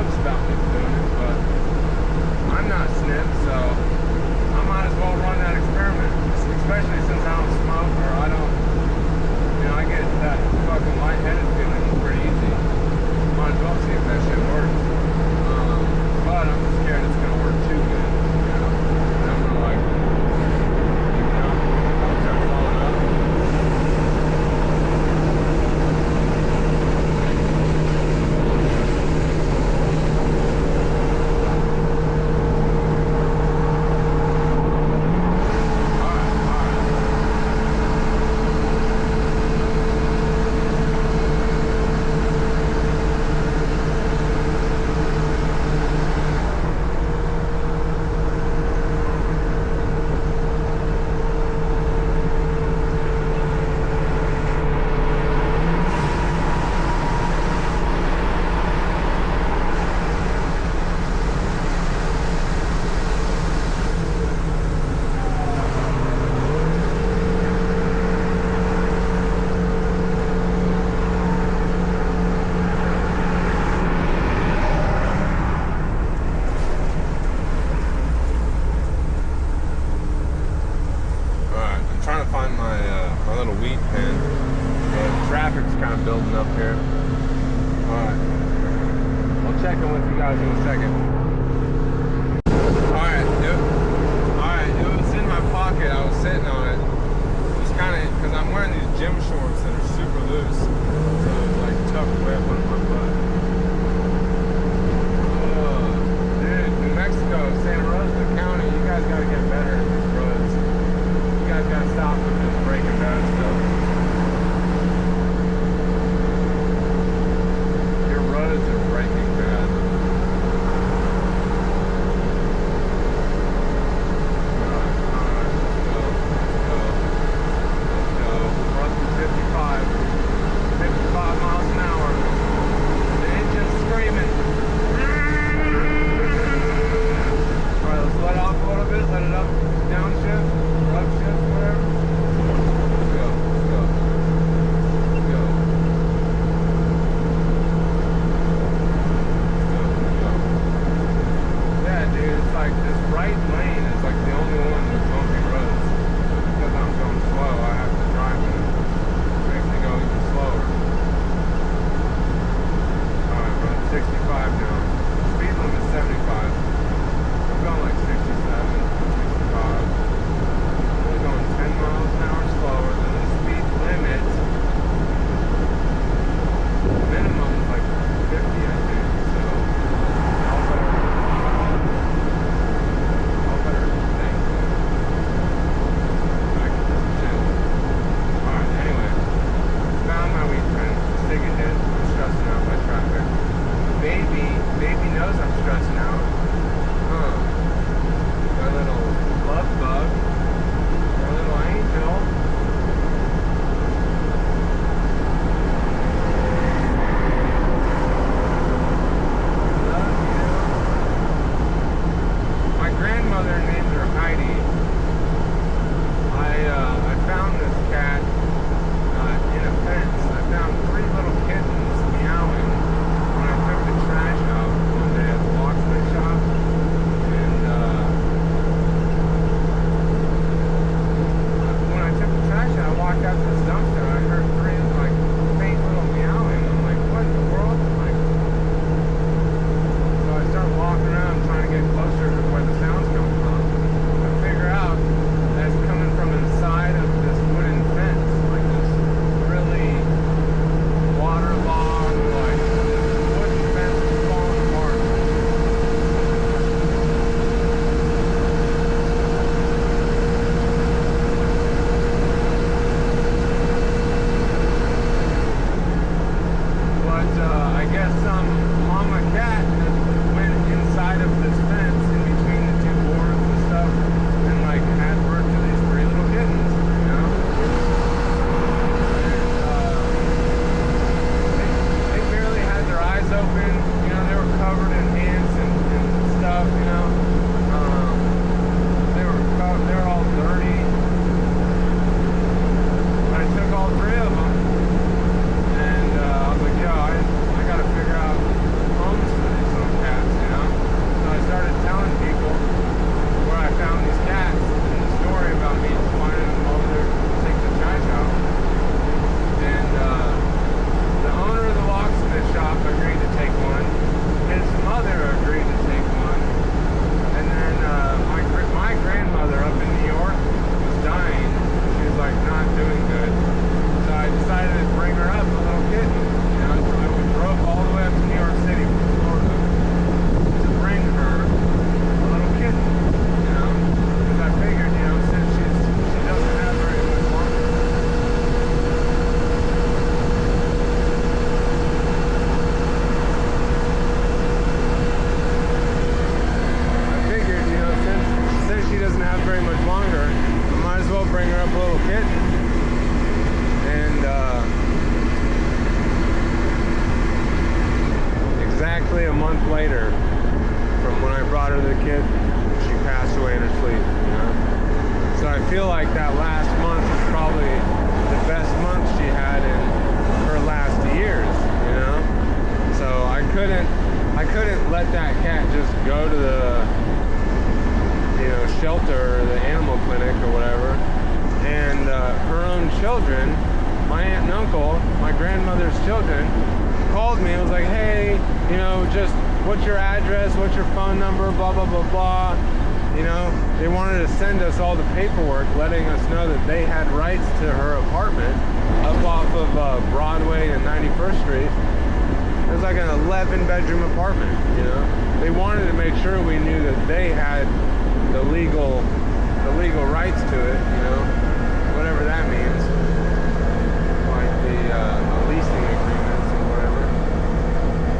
snips about me doing it, but I'm not snip, so I might as well run that experiment, especially since I don't smoke or I don't, you know, I get that fucking lightheaded feeling pretty easy. Might as well see if that shit works. But I'm scared it's gonna work too good, you know. And I'm gonna like, you know, I'll start falling up. Building up here. Alright. I'll check in with you guys in a second. Alright, it was in my pocket. I was sitting on it. It was kind of, because I'm wearing these gym shorts that are super loose. So it was like tucked way up under my butt. Dude, New Mexico, Santa Rosa County, you guys got to get better at these roads. You guys got to stop with this breaking bad stuff. Roads are breaking bad. Let's go. We're up to 55 miles an hour. The engine's screaming. Alright, let's let off a little bit, let it up, downshift, upshift, whatever. Let's go. Dude, it's like this right lane is like the only one with bumpy roads. Because I'm going slow, I have to drive it. It makes me go even slower. Alright, we're at 65 now. Speed limit is 75. I'm going like 67, 65. We're going 10 miles an hour slower than the speed limit. Minimum is like 50, I think. So, I'll better. Baby knows I'm stressing out. My little love bug. My little angel. Love you. My grandmother named her Heidi. I found this cat in a fence. I found 3 little kittens meowing when I took the trash out one day at the locksmith shop. later from when I brought her the kid. She passed away in her sleep, you know. So I feel like that last month is probably the best month she had in her last years, you know. So I couldn't let that cat just go to the, you know, shelter or the animal clinic or whatever. And her own children, my aunt and uncle, my grandmother's children, called me and was like, hey, you know, just what's your address, what's your phone number, blah, blah, blah, blah. You know, they wanted to send us all the paperwork letting us know that they had rights to her apartment up off of Broadway and 91st Street. It was like an 11-bedroom apartment, you know. They wanted to make sure we knew that they had the legal rights to it, you know, whatever that means, like the leasing agreements or whatever.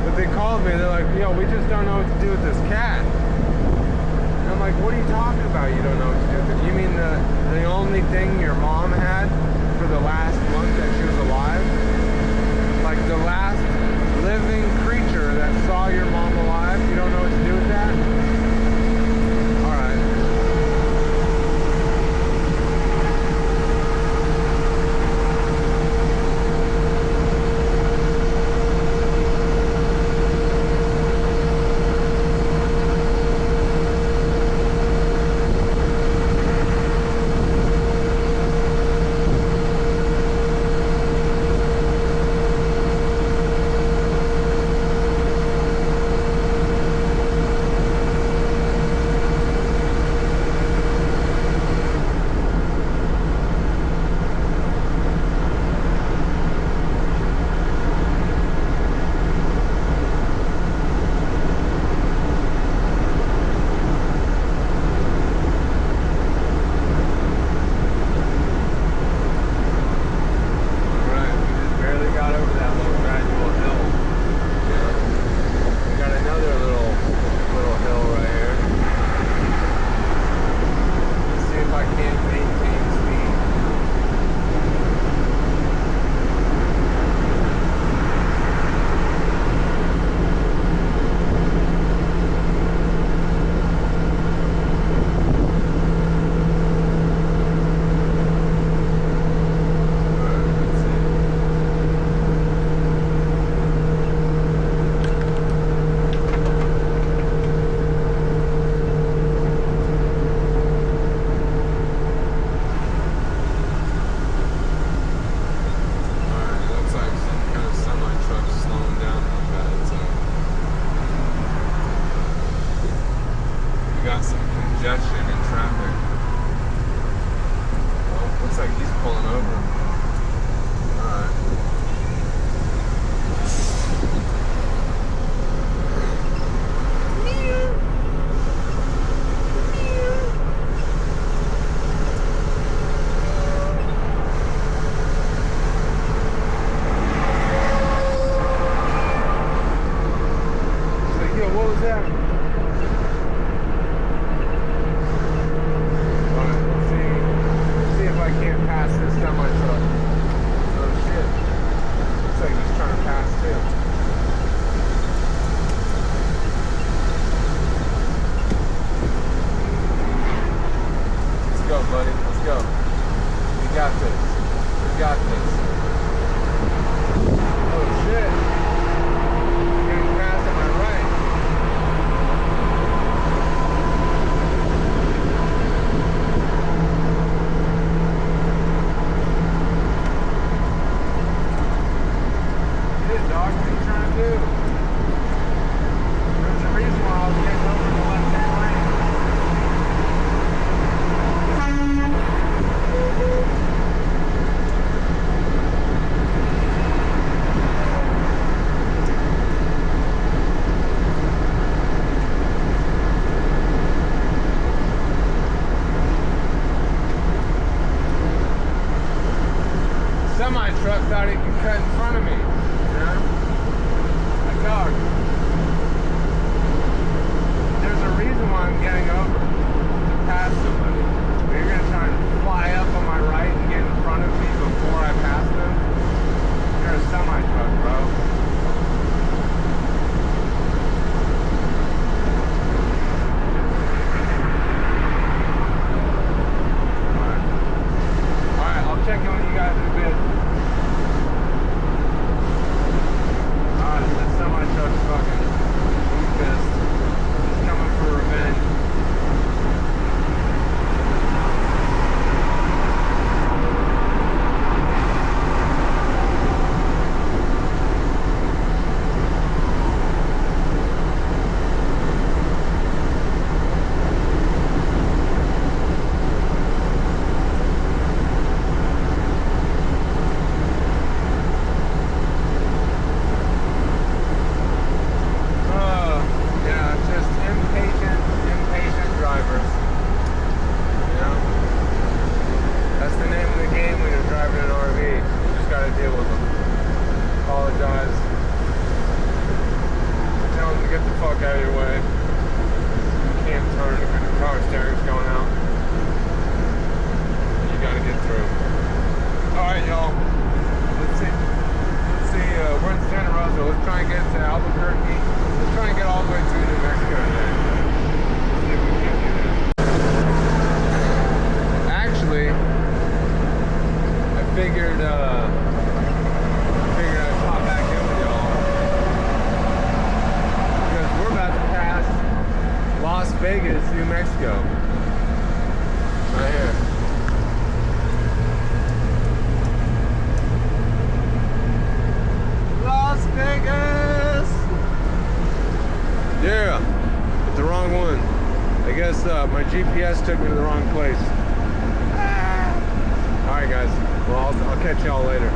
But they called me, they're like, yo, we just don't know what to do with this cat. And I'm like, what are you talking about? You don't know what to do with it? You mean the only thing your mom had for the last month that she was alive? Like the last living creature that saw your mom alive? You don't know what to do with that? All right. Vegas, New Mexico. Right here. Las Vegas! Yeah, it's the wrong one. I guess my GPS took me to the wrong place. Alright guys, well I'll catch y'all later.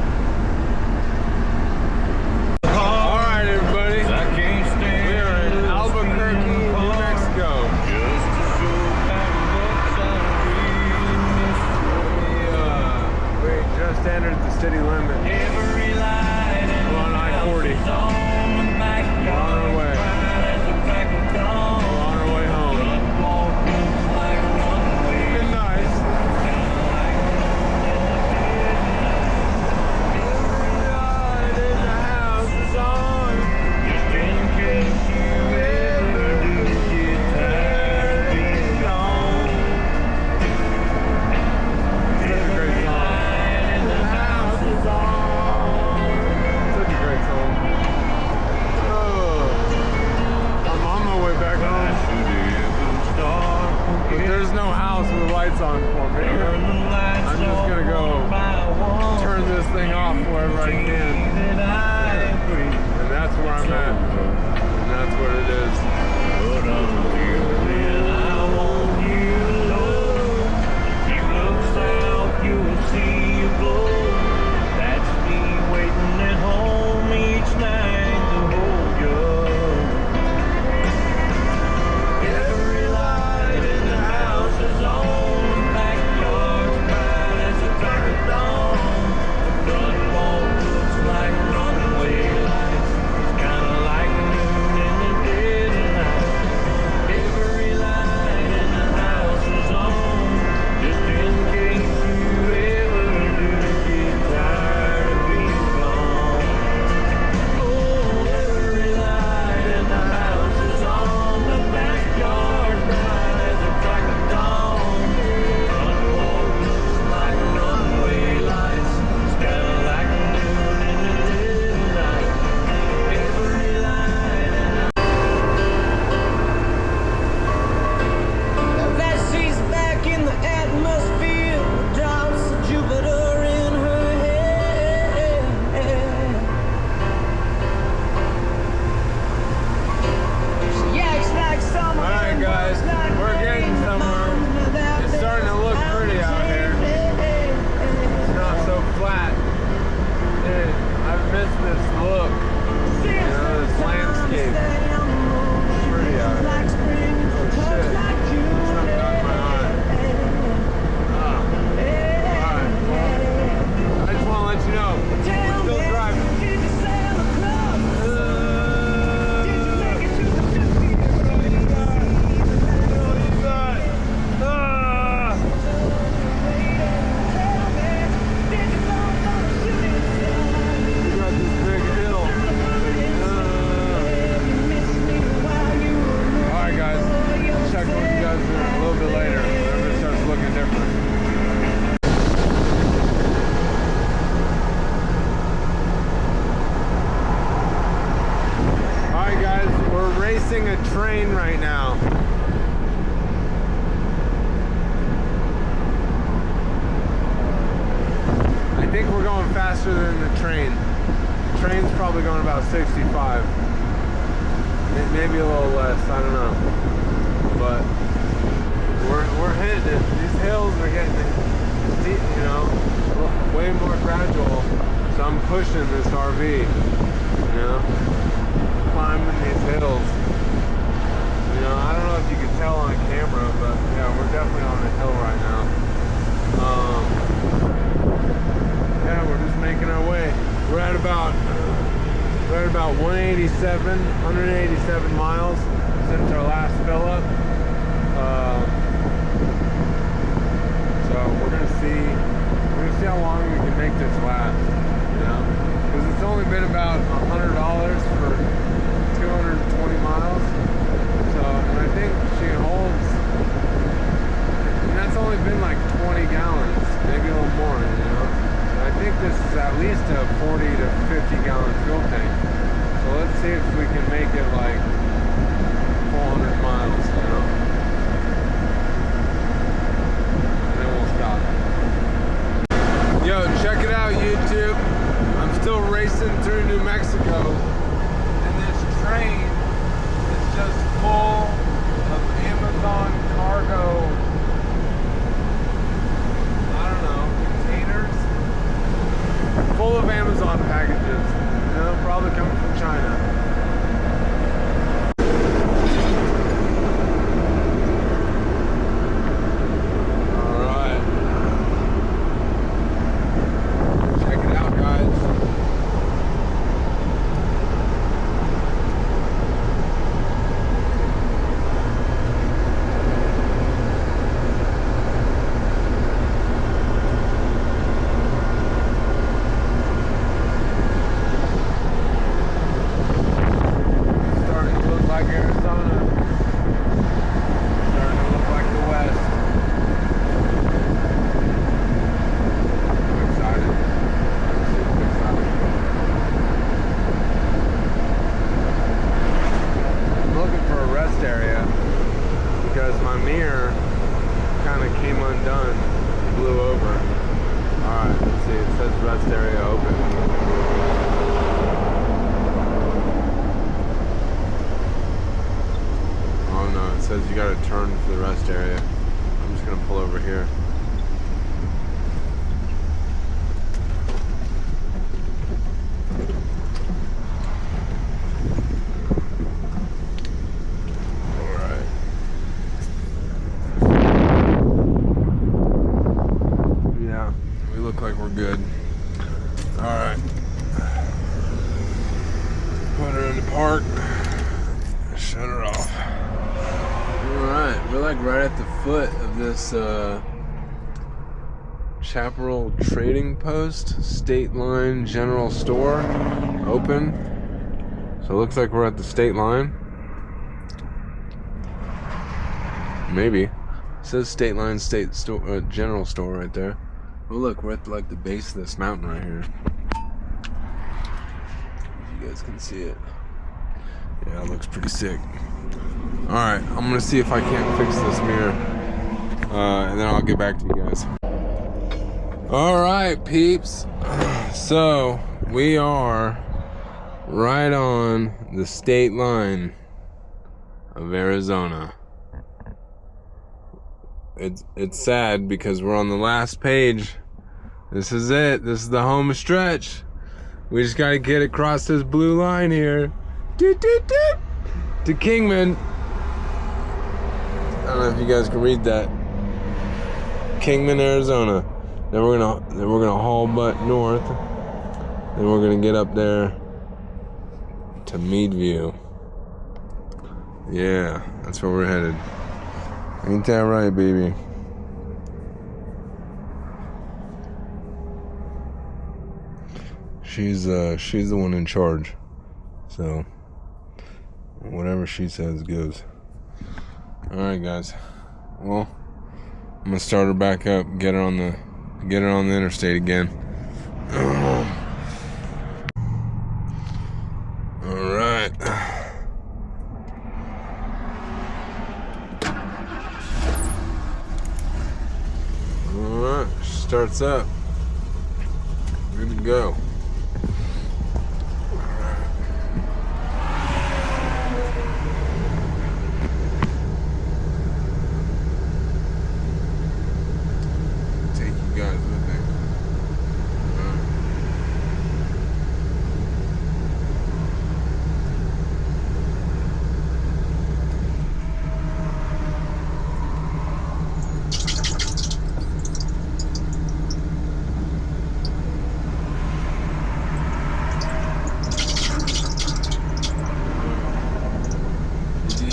Alright everybody, we are in Albuquerque, New Mexico. We just entered the city limit. We're on I-40. We're on our way. We're on our way home. It's been nice. Everybody in the house is on. Just in case you ever do get tired of being gone. Such a great song. The house is on. Such a great song. Oh, I'm on my way back home. But there's no house with lights on for me. I'm just gonna go turn this thing off wherever I can. And that's where I'm at. And that's what it is. A train right now. I think we're going faster than the train. The train's probably going about 65. Maybe a little less, I don't know. But we're hitting it. These hills are getting deep, you know, way more gradual. So I'm pushing this RV, you know, climbing these hills. You know, I don't know if you can tell on camera, but yeah, we're definitely on a hill right now. Yeah, we're just making our way. We're at about 187 miles since our last fill up. So we're gonna see how long we can make this last. You know, because it's only been about $100 for 220 miles. So, and I think she holds, and that's only been like 20 gallons, maybe a little more, you know. And I think this is at least a 40 to 50 gallon fuel tank. So let's see if we can make it like 400 full of Amazon packages. You know, probably coming from China. Chaparral Trading Post, State Line General Store, open. So it looks like we're at the state line. Maybe. It says State Line General Store right there. Oh look, we're at like the base of this mountain right here. If you guys can see it. Yeah, it looks pretty sick. Alright, I'm gonna see if I can't fix this mirror. And then I'll get back to you guys. Alright, peeps. So, we are right on the state line of Arizona. It's sad because we're on the last page. This is it. This is the home stretch. We just gotta get across this blue line here. Doot, doot, doot, to Kingman. I don't know if you guys can read that. Kingman, Arizona. Then we're gonna haul butt north. Then we're gonna get up there to Meadview. Yeah, that's where we're headed. Ain't that right, baby? She's the one in charge. So whatever she says goes. Alright guys. Well, I'm gonna start her back up, get her on the interstate again. Alright. Alright, starts up. Good to go.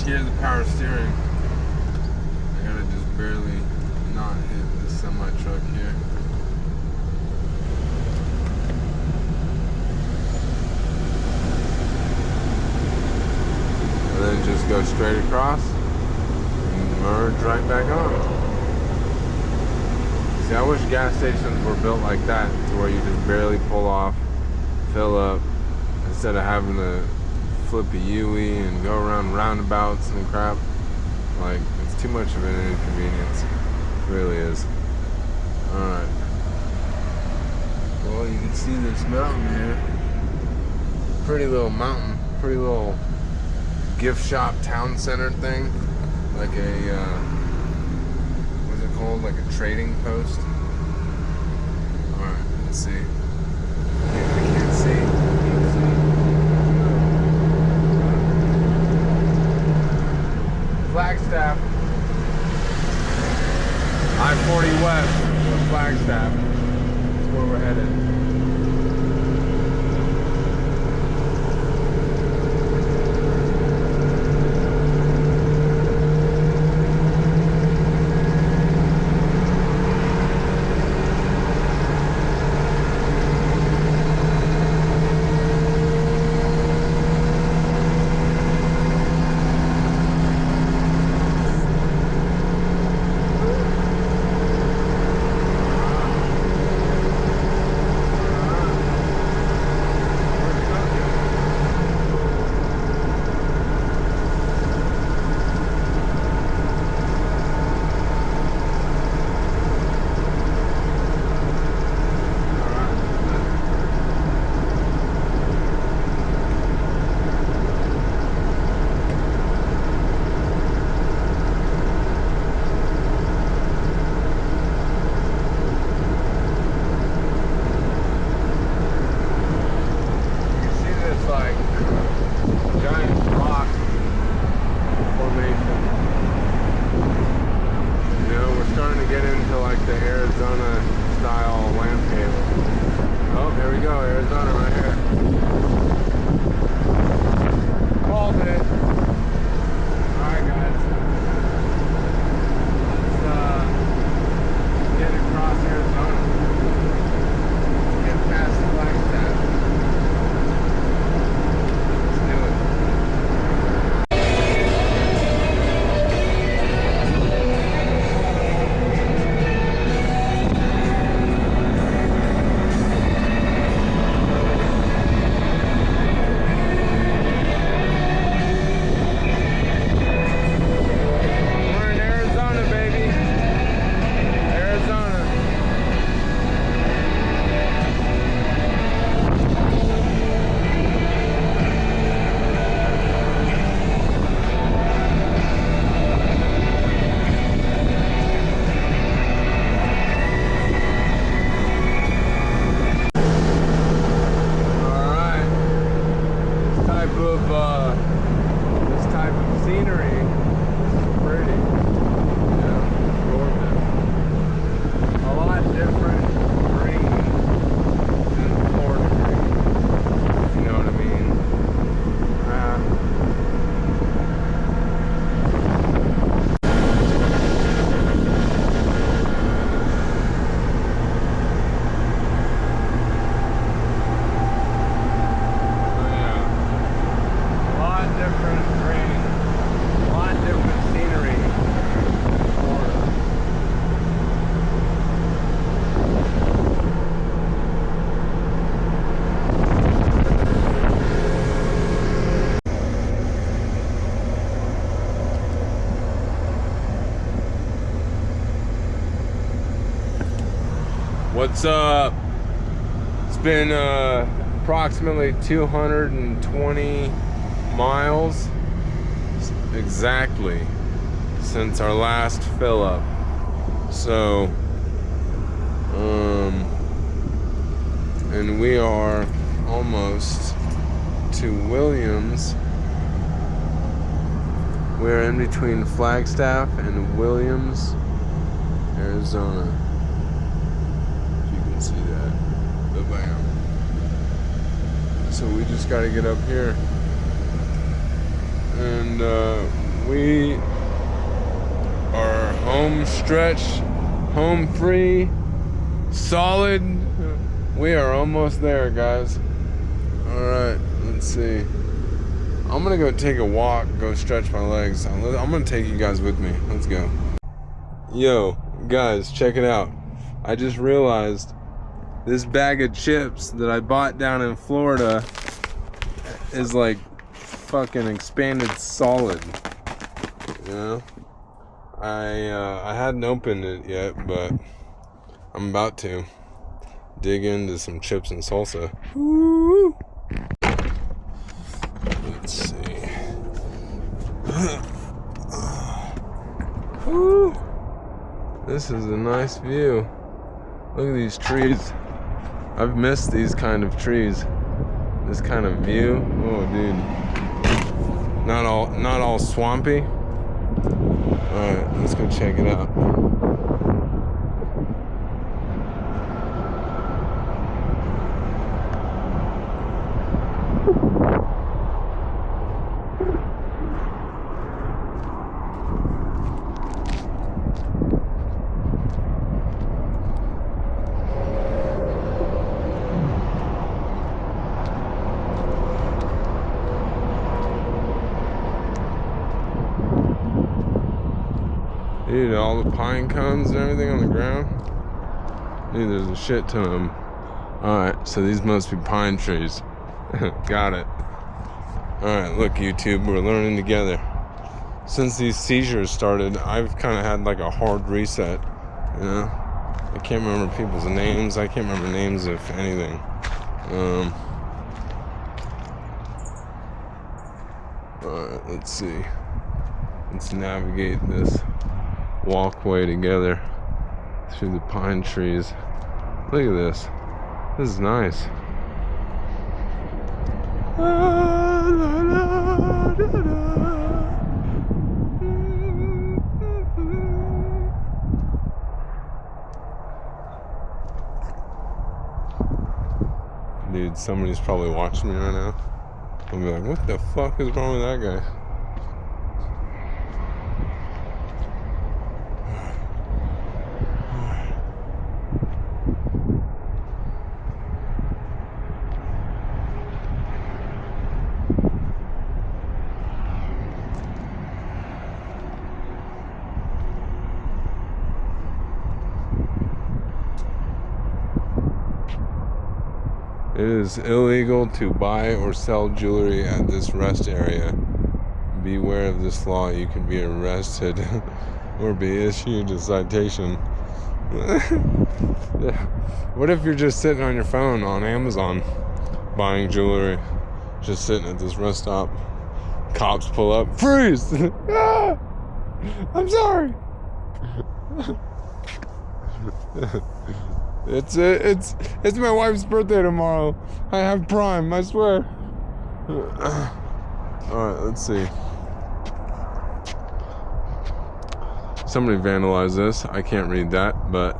Hear the power steering. I gotta just barely not hit this semi truck here. And then just go straight across and merge right back on. See, I wish gas stations were built like that, to where you just barely pull off, fill up, instead of having to flip a U-ey and go around roundabouts and crap. Like, it's too much of an inconvenience. It really is. Alright. Well, you can see this mountain here. Pretty little mountain. Pretty little gift shop town center thing. Like a, what's it called? Like a trading post. Alright, let's see. I can't see. Flagstaff. I-40 west of Flagstaff. That's where we're headed. What's up? It's been approximately 220 miles exactly since our last fill up. So, and we are almost to Williams. We're in between Flagstaff and Williams, Arizona. See that? Bam. So we just got to get up here, and we are home stretch, home free, solid. We are almost there, guys. All right, let's see. I'm gonna go take a walk, go stretch my legs. I'm gonna take you guys with me. Let's go. Yo, guys, check it out. I just realized this bag of chips that I bought down in Florida is like fucking expanded solid. You know? I hadn't opened it yet, but I'm about to dig into some chips and salsa. Woo! Let's see. Woo! This is a nice view. Look at these trees. I've missed these kind of trees. This kind of view. Oh, dude. Not all swampy. Alright, let's go check it out. Dude, all the pine cones and everything on the ground. Dude, there's a shit ton of them. Alright, so these must be pine trees. Got it. Alright, look, YouTube, we're learning together. Since these seizures started, I've kind of had like a hard reset, you know? I can't remember people's names. I can't remember names of anything. Alright, let's see. Let's navigate this walkway together through the pine trees. Look at this. This is nice. Dude, somebody's probably watching me right now. I'll be like, what the fuck is wrong with that guy? It is illegal to buy or sell jewelry at this rest area. Beware of this law. You can be arrested or be issued a citation. What if you're just sitting on your phone on Amazon buying jewelry, just sitting at this rest stop? Cops pull up. Freeze! Ah! I'm sorry. It's my wife's birthday tomorrow. I have Prime, I swear. Alright, let's see. Somebody vandalized this. I can't read that, but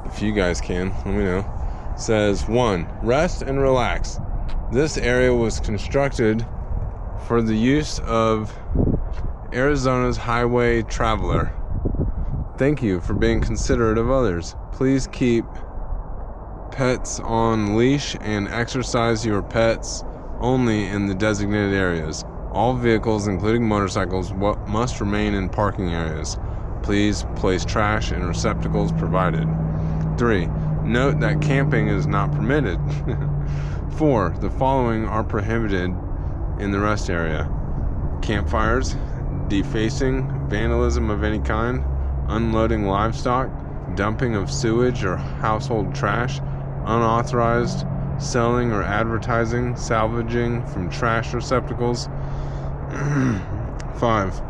if you guys can, let me know. It says 1. Rest and relax. This area was constructed for the use of Arizona's highway traveler. Thank you for being considerate of others. Please keep pets on leash and exercise your pets only in the designated areas. All vehicles, including motorcycles, must remain in parking areas. Please place trash in receptacles provided. 3. Note that camping is not permitted. 4. The following are prohibited in the rest area: campfires, defacing, vandalism of any kind, unloading livestock, dumping of sewage or household trash, unauthorized selling or advertising, salvaging from trash receptacles. 5.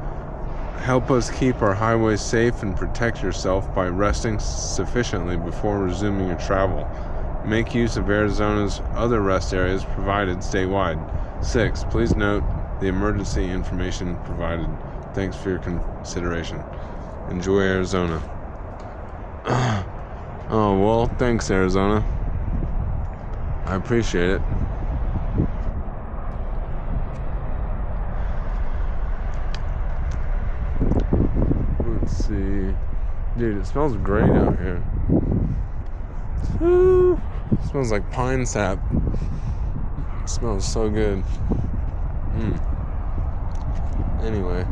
Help us keep our highways safe and protect yourself by resting sufficiently before resuming your travel. Make use of Arizona's other rest areas provided statewide. 6. Please note the emergency information provided. Thanks for your consideration. Enjoy Arizona. Oh, well, thanks, Arizona. I appreciate it. Let's see. Dude, it smells great out here. It smells like pine sap. It smells so good. Anyway.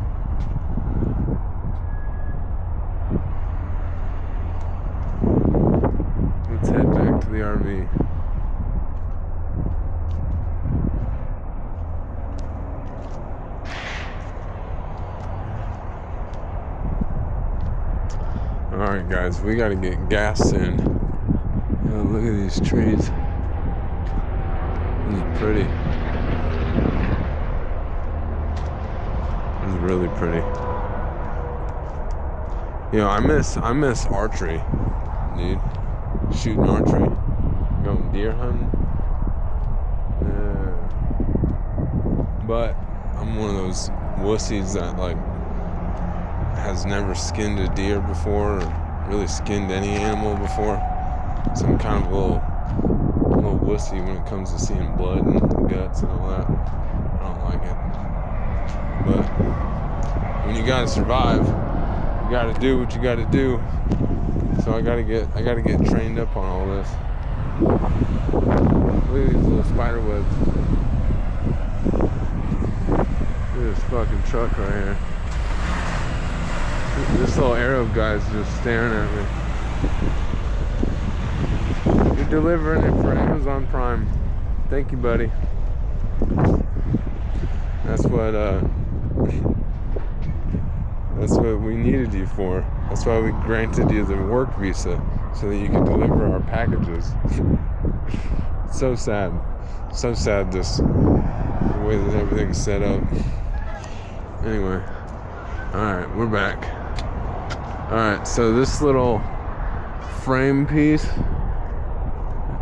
Let's head back to the RV. Alright guys, we gotta get gas soon. Oh, look at these trees. This is pretty. This is really pretty. You know, I miss archery, dude. Shooting archery. going deer hunting. But I'm one of those wussies that like has never skinned a deer before or really skinned any animal before. So I'm kind of a little wussy when it comes to seeing blood and guts and all that. I don't like it. But when you gotta survive, you gotta do what you gotta do. So I gotta get trained up on all this. Look at these little spider webs. Look at this fucking truck right here. This little Arab guy's just staring at me. You're delivering it for Amazon Prime. Thank you, buddy. That's what we needed you for. That's why we granted you the work visa, so that you could deliver our packages. It's so sad. So sad, this the way that everything's set up. Anyway. Alright, we're back. Alright, so this little frame piece,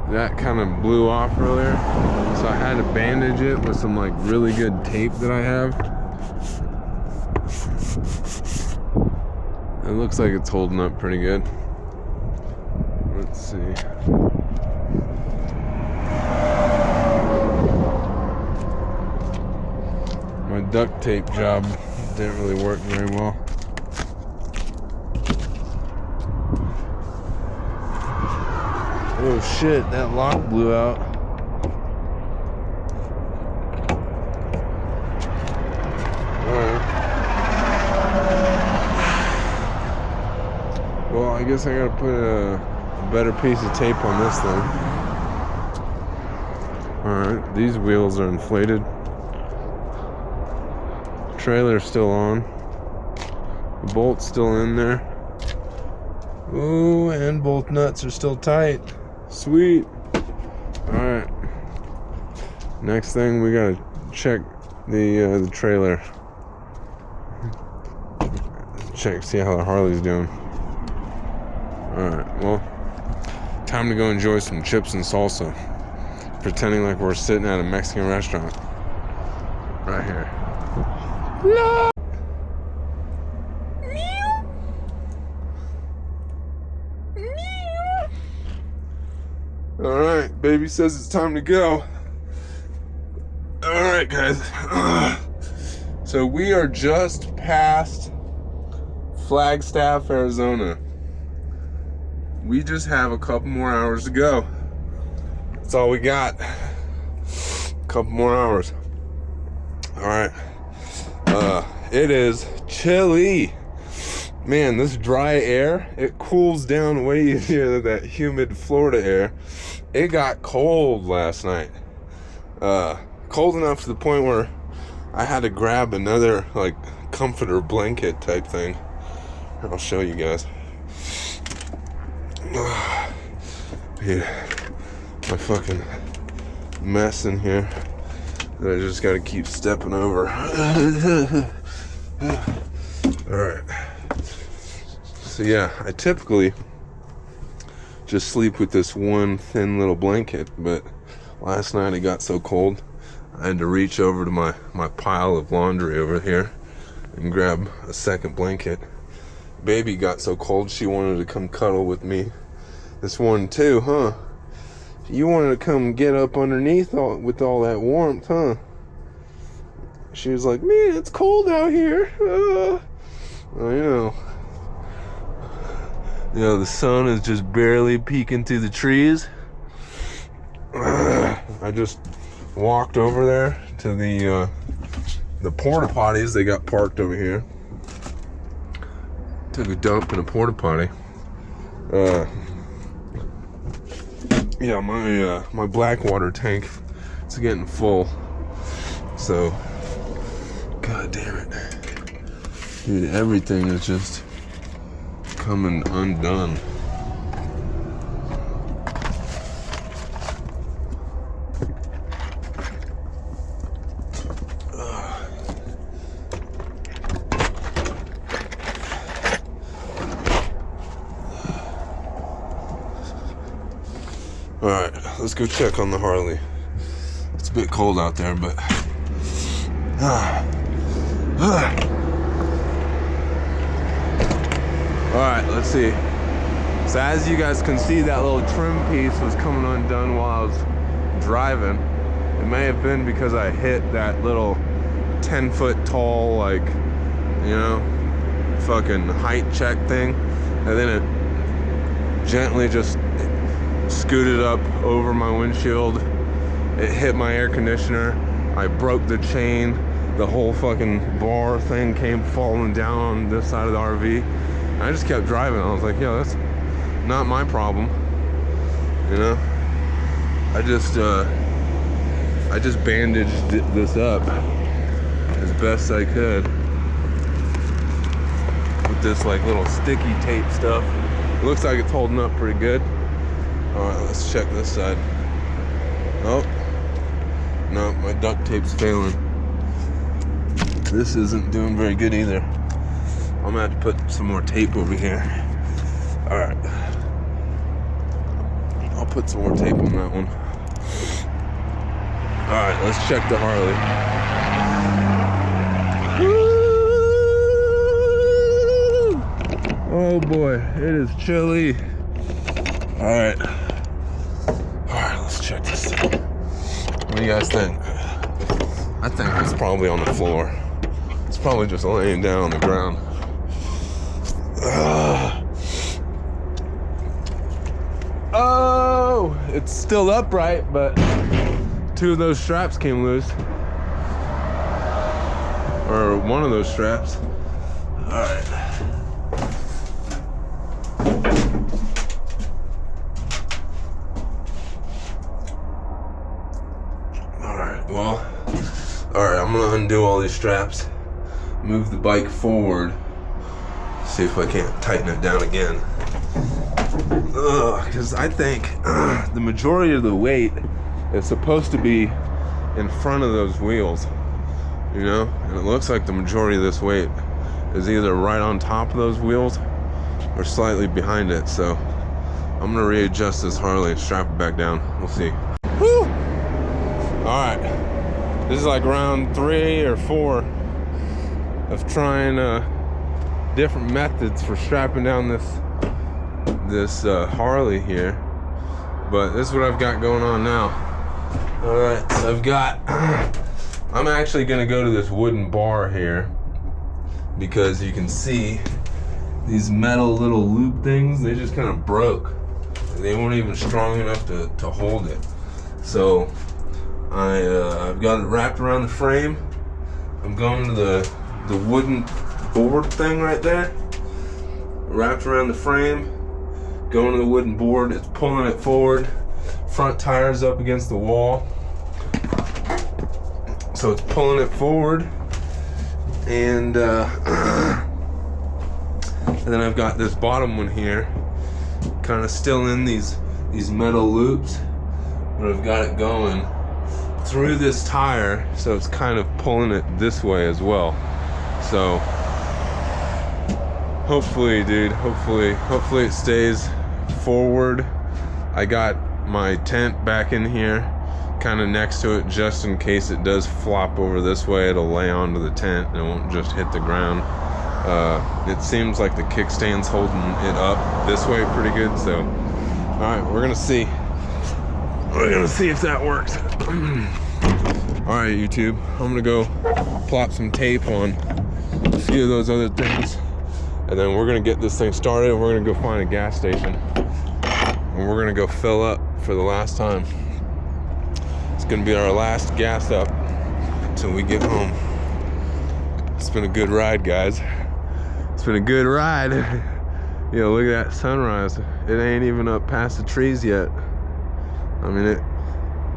that kind of blew off earlier. So I had to bandage it with some like really good tape that I have. It looks like it's holding up pretty good. Let's see. My duct tape job didn't really work very well. Oh shit, that lock blew out. Well, I guess I gotta put a better piece of tape on this thing. Alright, these wheels are inflated. Trailer's still on. The bolt's still in there. Ooh, and both nuts are still tight. Sweet. Alright. Next thing, we gotta check the trailer. See how the Harley's doing. Alright, well, time to go enjoy some chips and salsa. Pretending like we're sitting at a Mexican restaurant. Right here. No! Alright, baby says it's time to go. Alright, guys. So we are just past Flagstaff, Arizona. We just have a couple more hours to go. That's all we got. A couple more hours. Alright. It is chilly. Man, this dry air, it cools down way easier than that humid Florida air. It got cold last night. Cold enough to the point where I had to grab another like comforter blanket type thing. I'll show you guys. Yeah, my fucking mess in here that I just gotta keep stepping over. Alright. So yeah, I typically just sleep with this one thin little blanket, but last night it got so cold I had to reach over to my pile of laundry over here and grab a second blanket. Baby got so cold she wanted to come cuddle with me this morning too, huh? You wanted to come get up underneath with all that warmth, huh? She was like, man, it's cold out here. Well, you know, the sun is just barely peeking through the trees. I just walked over there to the porta potties. They got parked over here. Took a dump in a porta potty. Yeah, my black water tank, it's getting full. So, god damn it, dude, everything is just coming undone. All right, let's go check on the Harley. It's a bit cold out there, but all right, let's see. So as you guys can see, that little trim piece was coming undone while I was driving. It may have been because I hit that little 10-foot tall, like, you know, fucking height check thing, and then it gently just scooted up over my windshield. It hit my air conditioner. I broke the chain. The whole fucking bar thing came falling down on this side of the RV. And I just kept driving. I was like, yo, that's not my problem, you know. I just bandaged this up as best I could with this like little sticky tape stuff. It looks like it's holding up pretty good. All right, let's check this side. Oh, no, my duct tape's failing. This isn't doing very good either. I'm gonna have to put some more tape over here. All right, I'll put some more tape on that one. All right, let's check the Harley. Woo! Oh boy, it is chilly. All right, let's check this thing. What do you guys think? I think it's probably on the floor. It's probably just laying down on the ground. Oh, it's still upright, but two of those straps came loose. Or one of those straps. All right. Alright, I'm gonna undo all these straps, move the bike forward, see if I can't tighten it down again. Because I think the majority of the weight is supposed to be in front of those wheels, you know? And it looks like the majority of this weight is either right on top of those wheels or slightly behind it. So I'm gonna readjust this Harley and strap it back down. We'll see. Woo! Alright. This is like round 3 or 4 of trying different methods for strapping down this Harley here. But this is what I've got going on now. Alright, so I've got, I'm actually gonna go to this wooden bar here because you can see these metal little loop things, they just kind of broke. They weren't even strong enough to hold it. So I've got it wrapped around the frame. I'm going to the wooden board thing right there. Wrapped around the frame. Going to the wooden board. It's pulling it forward. Front tire's up against the wall. So it's pulling it forward. And then I've got this bottom one here. Kind of still in these metal loops. But I've got it going through this tire, so it's kind of pulling it this way as well. So hopefully, dude, hopefully it stays forward. I got my tent back in here kind of next to it just in case it does flop over this way. It'll lay onto the tent and it won't just hit the ground. It seems like the kickstand's holding it up this way pretty good, so all right, we're gonna see. We're gonna see if that works. All right, YouTube, I'm gonna go plop some tape on a few of those other things, and then we're gonna get this thing started, and we're gonna go find a gas station, and we're gonna go fill up for the last time. It's gonna be our last gas up until we get home. It's been a good ride, guys. It's been a good ride. You know, look at that sunrise. It ain't even up past the trees yet. I mean,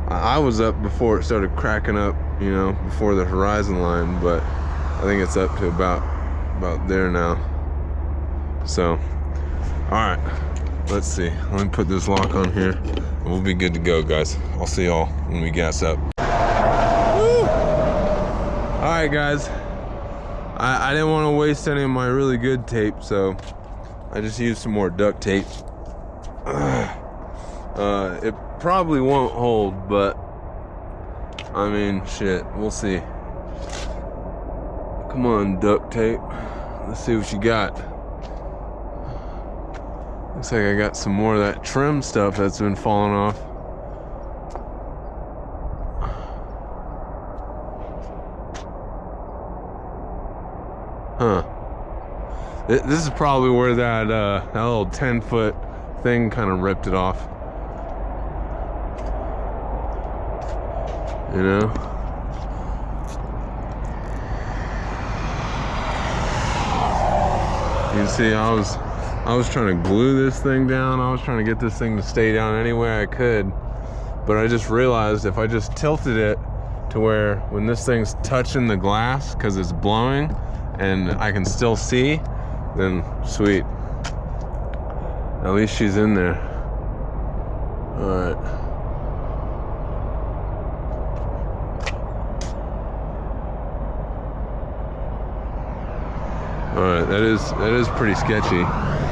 I was up before it started cracking up, you know, before the horizon line, but I think it's up to about there now. So, all right, let's see. Let me put this lock on here, and we'll be good to go, guys. I'll see y'all when we gas up. Woo! All right, guys. I didn't want to waste any of my really good tape, so I just used some more duct tape. probably won't hold, but I mean, shit, we'll see. Come on, duct tape. Let's see what you got. Looks like I got some more of that trim stuff that's been falling off. Huh. This is probably where that little 10-foot thing kind of ripped it off. You know? You can see I was trying to glue this thing down. I was trying to get this thing to stay down any way I could. But I just realized if I just tilted it to where when this thing's touching the glass, because it's blowing and I can still see, then sweet. At least she's in there. Alright. Alright, that is pretty sketchy.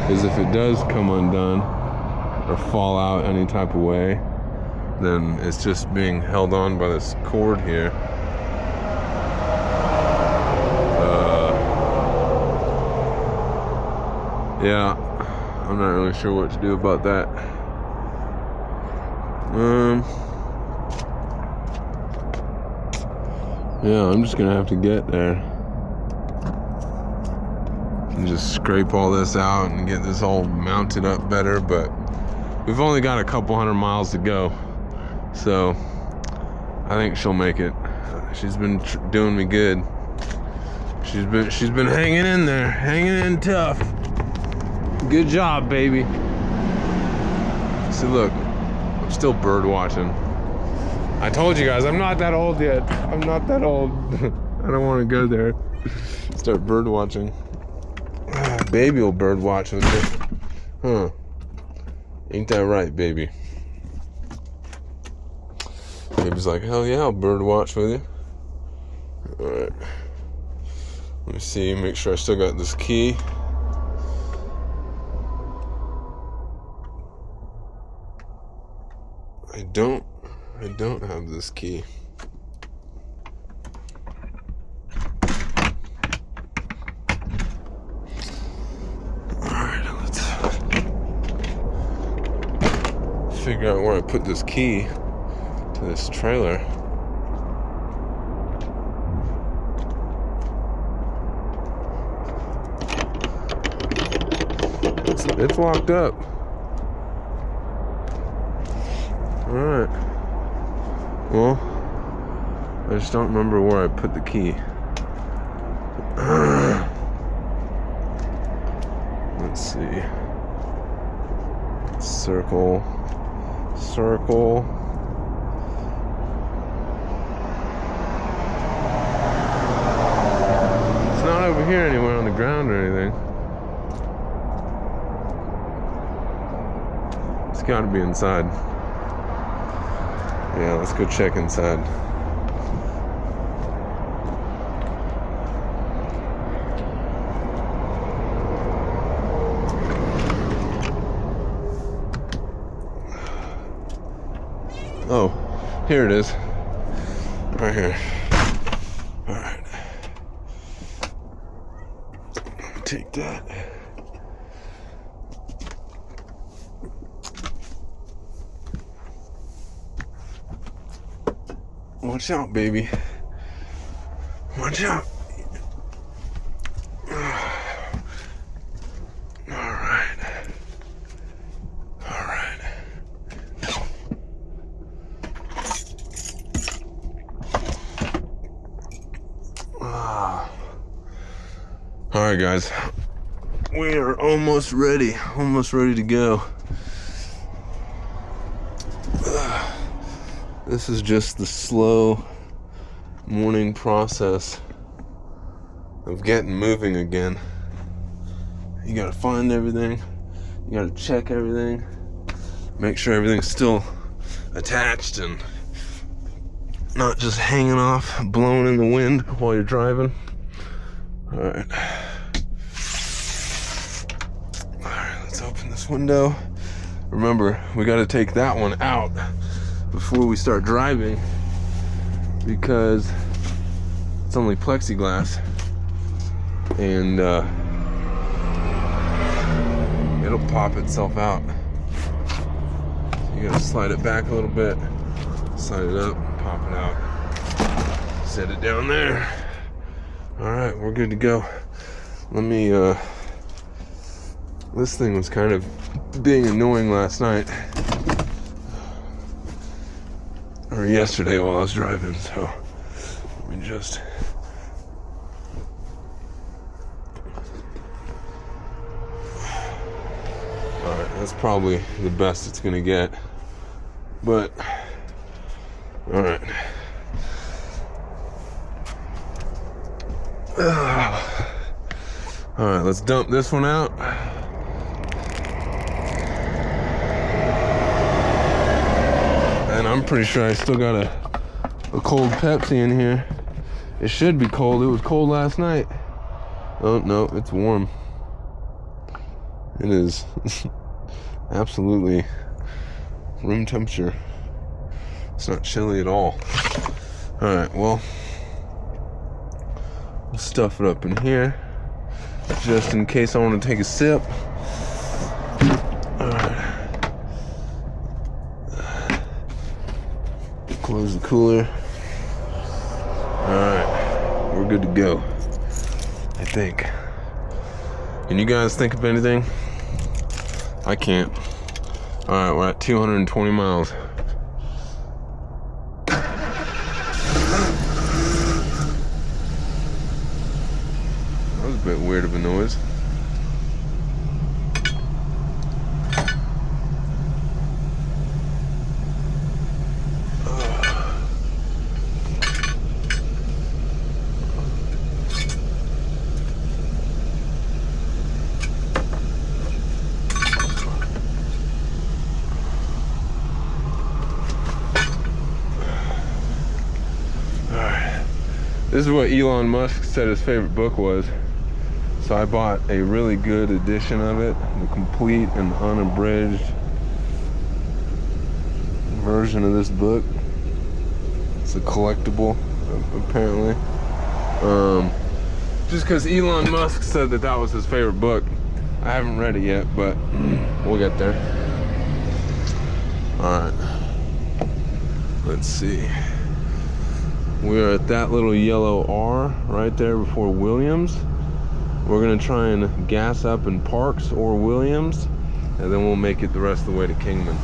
Because if it does come undone or fall out any type of way, then it's just being held on by this cord here. Yeah, I'm not really sure what to do about that. Yeah, I'm just gonna have to get there and just scrape all this out and get this all mounted up better, but we've only got a couple 100 miles to go, so I think she'll make it. She's been doing me good. She's been hanging in there, hanging in tough. Good job, baby. See, look, I'm still bird watching. I told you guys, I'm not that old yet. I'm not that old. I don't want to go there. Start bird watching. Baby will bird watch with it. Huh. Ain't that right, baby? Baby's like, hell yeah, I'll bird watch with you. Alright. Let me see, make sure I still got this key. I don't have this key. Alright, let's figure out where I put this key to this trailer. It's locked up. Alright. Well, I just don't remember where I put the key. Let's see. Circle. Circle. It's not over here anywhere on the ground or anything. It's gotta be inside. Yeah, let's go check inside. Oh, here it is. Right here. All right. Take that. Watch out, baby. Watch out. Alright. Alright. Alright, guys. We are almost ready to go. This is just the slow morning process of getting moving again. You gotta find everything, you gotta check everything, make sure everything's still attached and not just hanging off, blowing in the wind while you're driving. Alright. Alright, let's open this window. Remember, we got to take that one out before we start driving because it's only plexiglass and it'll pop itself out. You gotta slide it back a little bit, slide it up, pop it out, set it down there. All right, we're good to go. Let me, this thing was kind of being annoying last night, or yesterday while I was driving, so let me just, all right, that's probably the best it's gonna get, but, all right. All right, let's dump this one out. And I'm pretty sure I still got a cold Pepsi in here. It should be cold. It was cold last night. Oh, no, it's warm. It is absolutely room temperature. It's not chilly at all. All right, well, we'll stuff it up in here just in case I want to take a sip. All right. Close the cooler. All right, we're good to go, I think. Can you guys think of anything? I can't. All right, we're at 220 miles. That was a bit weird of a noise. This is what Elon Musk said his favorite book was. So I bought a really good edition of it, the complete and unabridged version of this book. It's a collectible, apparently. Just because Elon Musk said that that was his favorite book. I haven't read it yet, but we'll get there. All right, let's see. We're at that little yellow R right there before Williams. We're gonna try and gas up in Parks or Williams, and then we'll make it the rest of the way to Kingman.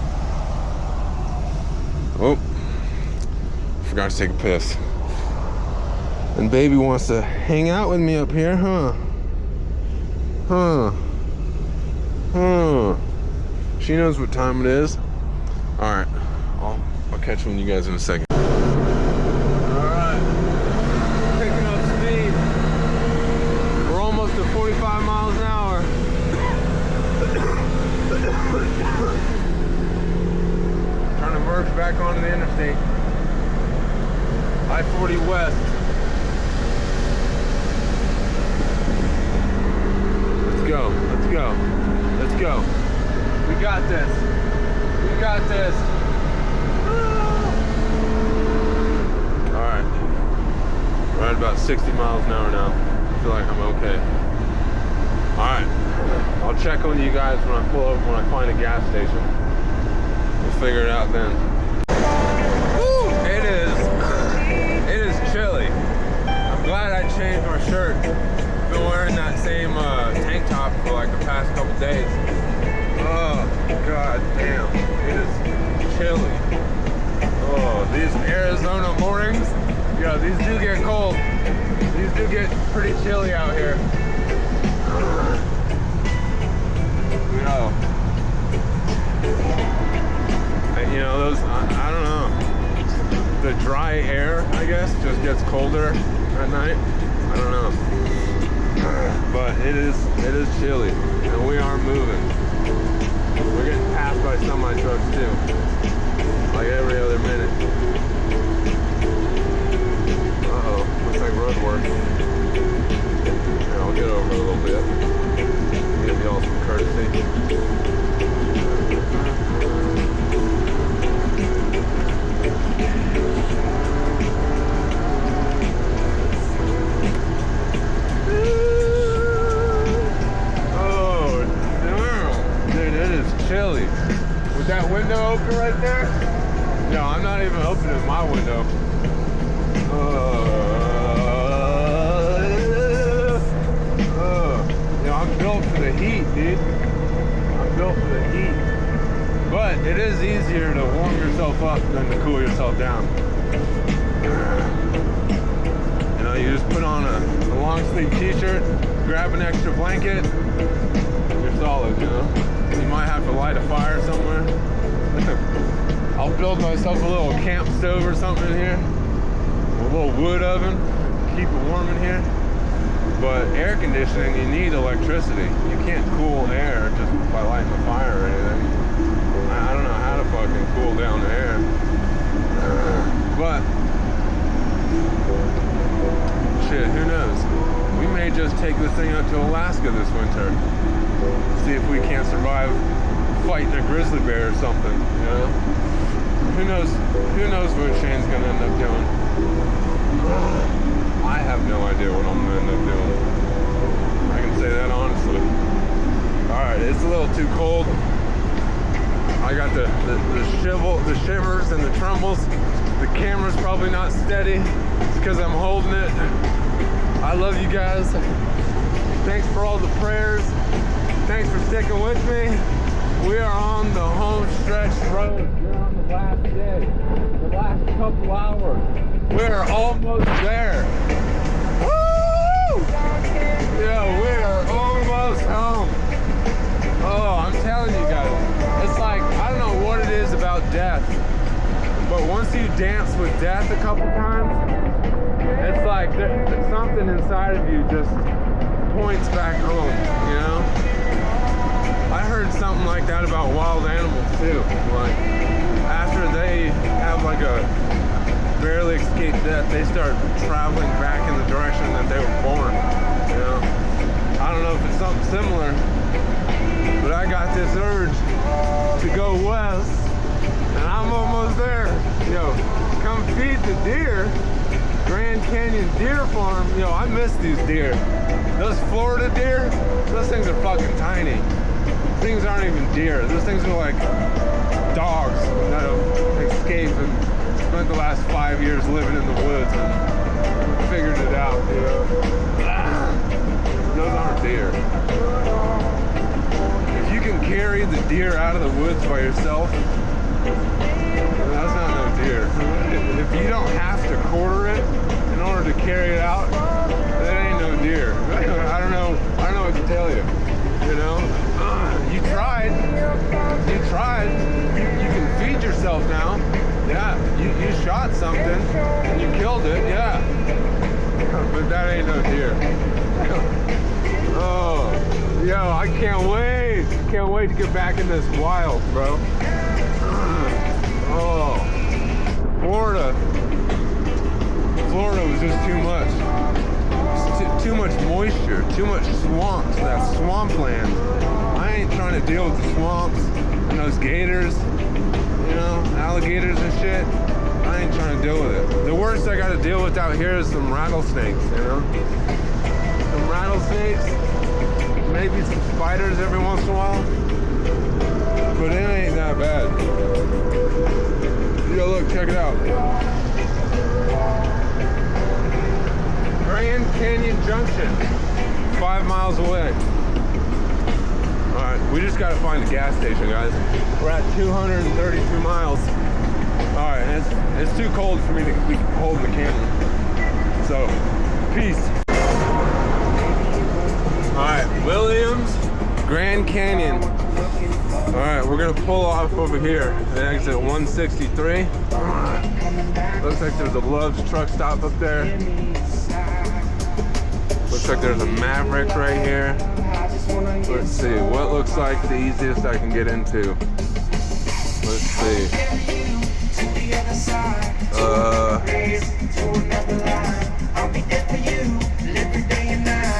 Oh, forgot to take a piss. And baby wants to hang out with me up here, huh? She knows what time it is. All right, I'll catch you guys in a second. Trying to merge back onto the interstate. I-40 West. Let's go, let's go, let's go. We got this. We got this. All right. We're at about 60 miles an hour now. I feel like I'm okay. All right. I'll check on you guys when I pull over, when I find a gas station. We'll figure it out then. Woo! It is chilly. I'm glad I changed my shirt. I've been wearing that same tank top for like the past couple days. Oh, god damn. It is chilly. Oh, these Arizona mornings, yeah, these do get cold. These do get pretty chilly out here. You know, those, I don't know, the dry air, I guess, just gets colder at night. I don't know. But it is chilly, and we are moving. We're getting passed by semi trucks too, like every other minute. Uh-oh, looks like road work. Yeah, I'll get over a little bit. Give y'all some courtesy. with that window open right there. No, I'm not even opening my window. I'm built for the heat, dude. I'm built for the heat. But it is easier to warm yourself up than to cool yourself down. You know, you just put on a long sleeve t-shirt, grab an extra blanket, you're solid, you know. You might have to light a fire somewhere. I'll build myself a little camp stove or something in here. A little wood oven, keep it warm in here. But air conditioning, you need electricity. You can't cool air just by lighting a fire or anything. I don't know how to fucking cool down the air. But, shit, who knows? We may just take this thing out to Alaska this winter. See if we can't survive fighting a grizzly bear or something, you know? Who knows what Shane's gonna end up doing. I have no idea what I'm gonna end up doing. I can say that honestly. Alright, it's a little too cold. I got the shivers and the trembles. The camera's probably not steady. It's because I'm holding it. I love you guys. Thanks for all the prayers. Thanks for sticking with me. We are on the home stretch road. We're on the last day. The last couple hours. We're almost there. Woo! Yeah, we are almost home. Oh, I'm telling you guys. It's like, I don't know what it is about death, but once you dance with death a couple times, it's like there's something inside of you just points back home, you know? I heard something like that about wild animals too. Like, after they have like a barely escaped death, they start traveling back in the direction that they were born, you know? I don't know if it's something similar, but I got this urge to go west, and I'm almost there. Yo, come feed the deer. Grand Canyon Deer Farm. Yo, I miss these deer. Those Florida deer, those things are fucking tiny. Things aren't even deer. Those things are like dogs that have escaped and spent the last 5 years living in the woods and figured it out, you know. Those aren't deer. If you can carry the deer out of the woods by yourself, that's not no deer. If you don't have to quarter it in order to carry it out, that ain't no deer. I don't know what to tell you. You know, you tried. You can feed yourself now. Yeah, you shot something and you killed it. Yeah, but that ain't no deer. Oh, yo, I can't wait. Can't wait to get back in this wild, bro. Oh, Florida was just too much. Too much moisture, too much swamps, that swampland. I ain't trying to deal with the swamps and those gators, you know, alligators and shit. I ain't trying to deal with it. The worst I gotta deal with out here is some rattlesnakes, you know? Some rattlesnakes, maybe some spiders every once in a while, but it ain't that bad. Yo, look, check it out. Grand Canyon Junction, 5 miles away. Alright, we just gotta find a gas station, guys. We're at 232 miles. Alright, it's too cold for me to keep holding the camera. So, peace. Alright, Williams, Grand Canyon. Alright, we're gonna pull off over here at exit 163. Looks like there's a Love's truck stop up there. Looks like there's a Maverick right here. Let's see, what looks like the easiest I can get into? Let's see.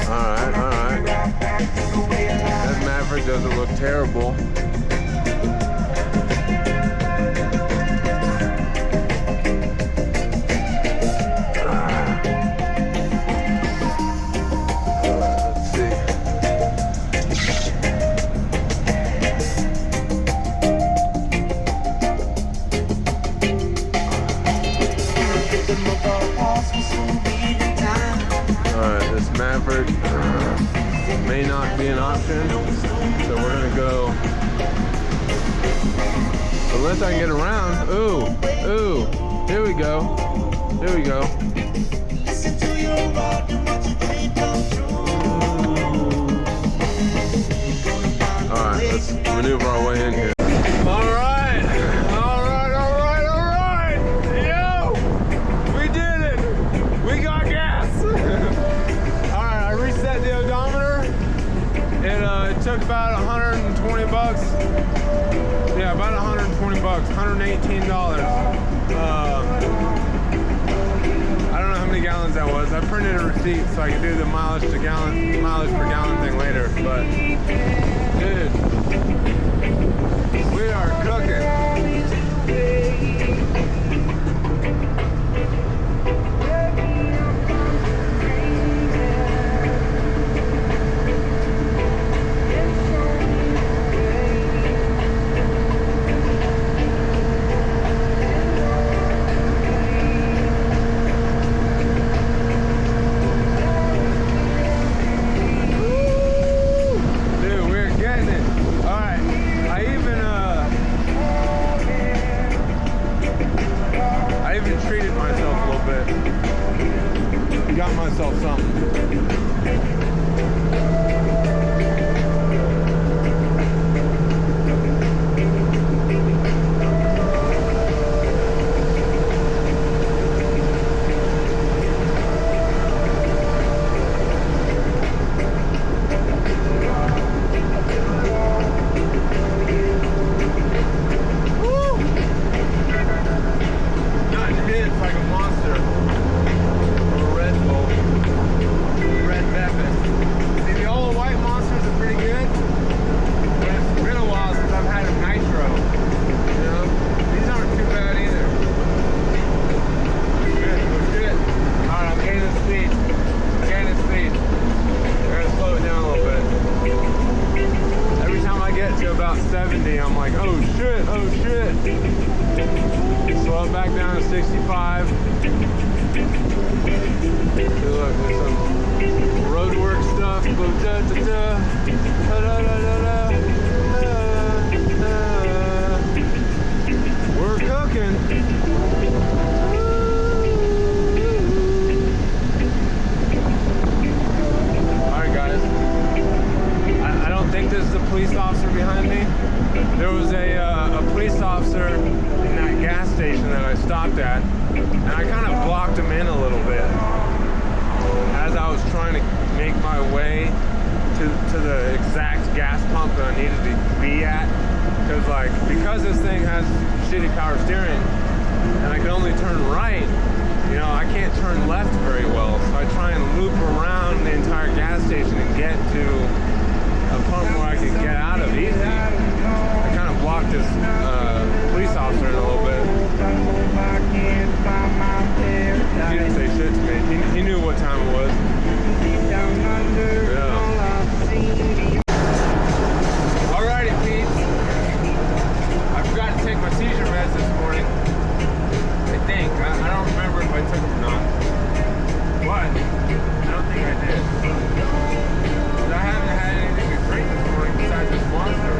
Alright. That Maverick doesn't look terrible. might be an option. So we're gonna go, unless I can get around. Ooh, here we go. Here we go. Alright, let's maneuver our way in here. Alright! Yo! We did it! We got gas! Alright, I reset the odometer. It took about 120 bucks. Yeah, about 120 bucks, $118. I don't know how many gallons that was. I printed a receipt so I could do the mileage per gallon thing later, but dude, we are cooking. Treated myself a little bit. Got myself something. Like a monster. Red Bull. Red Memphis. See, the old white monsters are pretty good, but it's been a while since I've had a nitro. You know? These aren't too bad either. Good. Alright, I'm gaining speed. We're gonna slow it down a little bit. Every time I get to about 70, I'm like, oh shit. Slow it back down to 65. See, look, there's some road work stuff. We're cooking. Alright guys, I don't think this is a police officer behind me. There was a police officer in that gas station that I stopped at, and I kind of blocked him in a little bit as I was trying to make my way to the exact gas pump that I needed to be at, because this thing has shitty power steering and I can only turn right, you know, I can't turn left very well, so I try and loop around the entire gas station and get to a pump where I can get out of easy. I kind of blocked this police officer in a little bit. He didn't say shit to me. He knew what time it was. Yeah. Alrighty, Pete. I forgot to take my seizure meds this morning. I think. I don't remember if I took them or not. But I don't think I did. I haven't had anything to drink this morning besides this monster.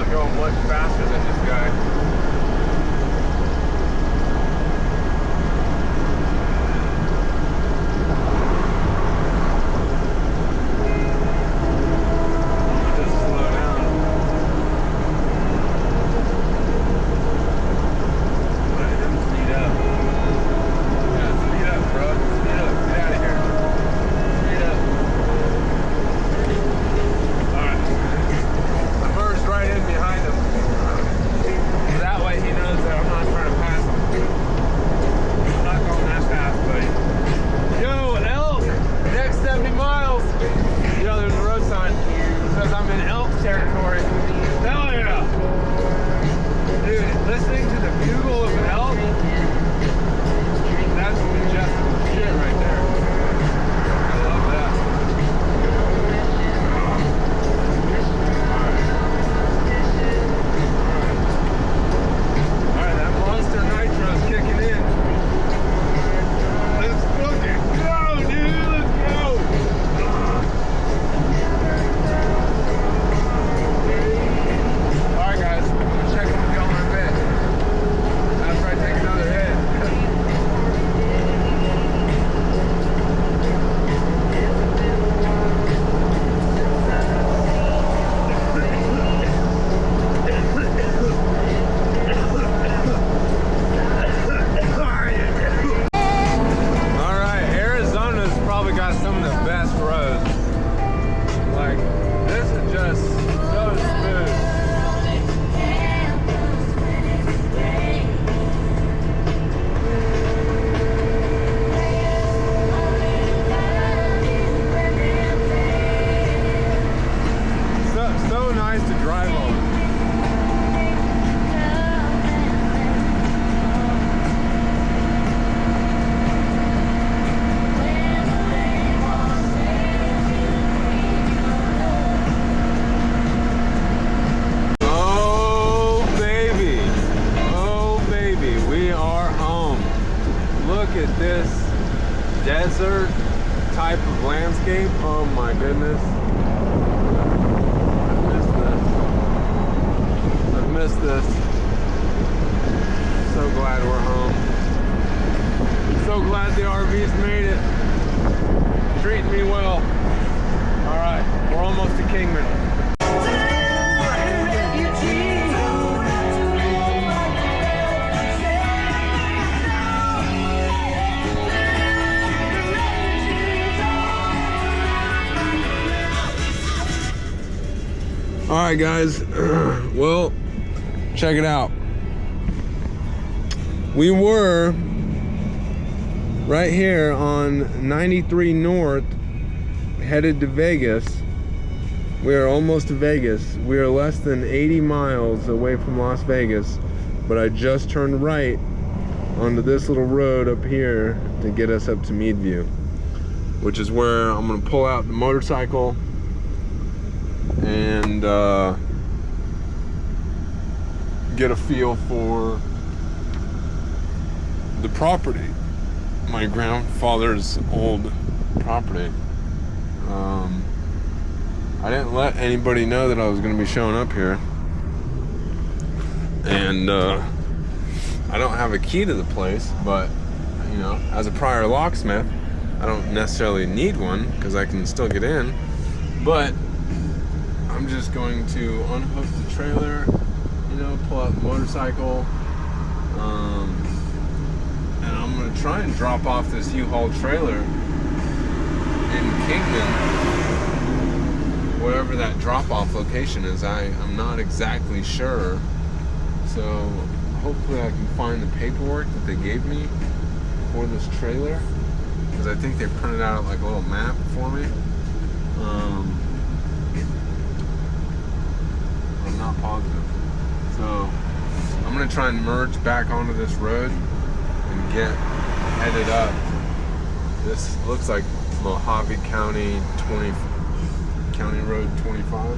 not going much faster than this guy. Desert type of landscape. Oh my goodness. I've missed this. So glad we're home. So glad the RV's made it. Treating me well. All right, we're almost to Kingman. All right, guys. Well, check it out. We were right here on 93 North, headed to Vegas. We are almost to Vegas. We are less than 80 miles away from Las Vegas, but I just turned right onto this little road up here to get us up to Meadview, which is where I'm gonna pull out the motorcycle and get a feel for the property, my grandfather's old property. I didn't let anybody know that I was going to be showing up here, and I don't have a key to the place, but you know, as a prior locksmith, I don't necessarily need one because I can still get in. But I'm just going to unhook the trailer, you know, pull out the motorcycle, and I'm going to try and drop off this U-Haul trailer in Kingman, wherever that drop-off location is. I'm not exactly sure, so hopefully I can find the paperwork that they gave me for this trailer, because I think they printed out like a little map for me. I'm not positive. So I'm gonna try and merge back onto this road and get headed up. This looks like Mojave County County Road 25.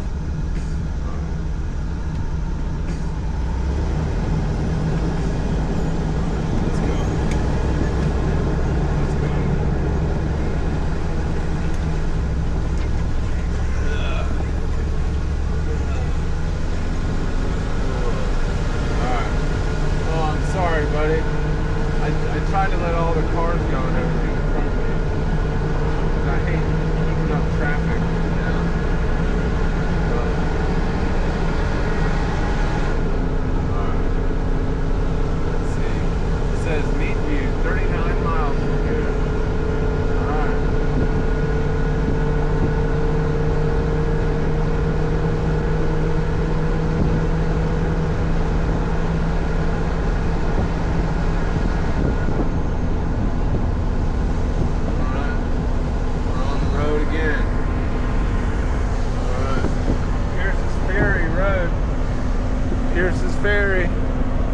Pierce's Ferry.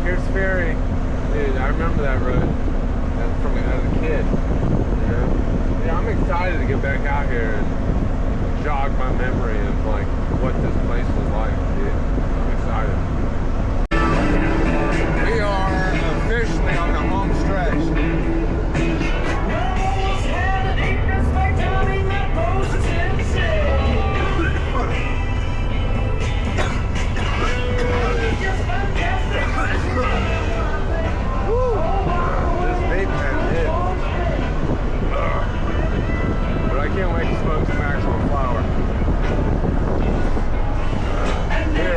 Pierce Ferry. Dude, I remember that road. That's from as a kid. You know? Yeah, I'm excited to get back out here and jog my memory of like what this place was like, dude. I'm excited. We are officially on the home stretch. But I can't wait to smoke some actual flower. Here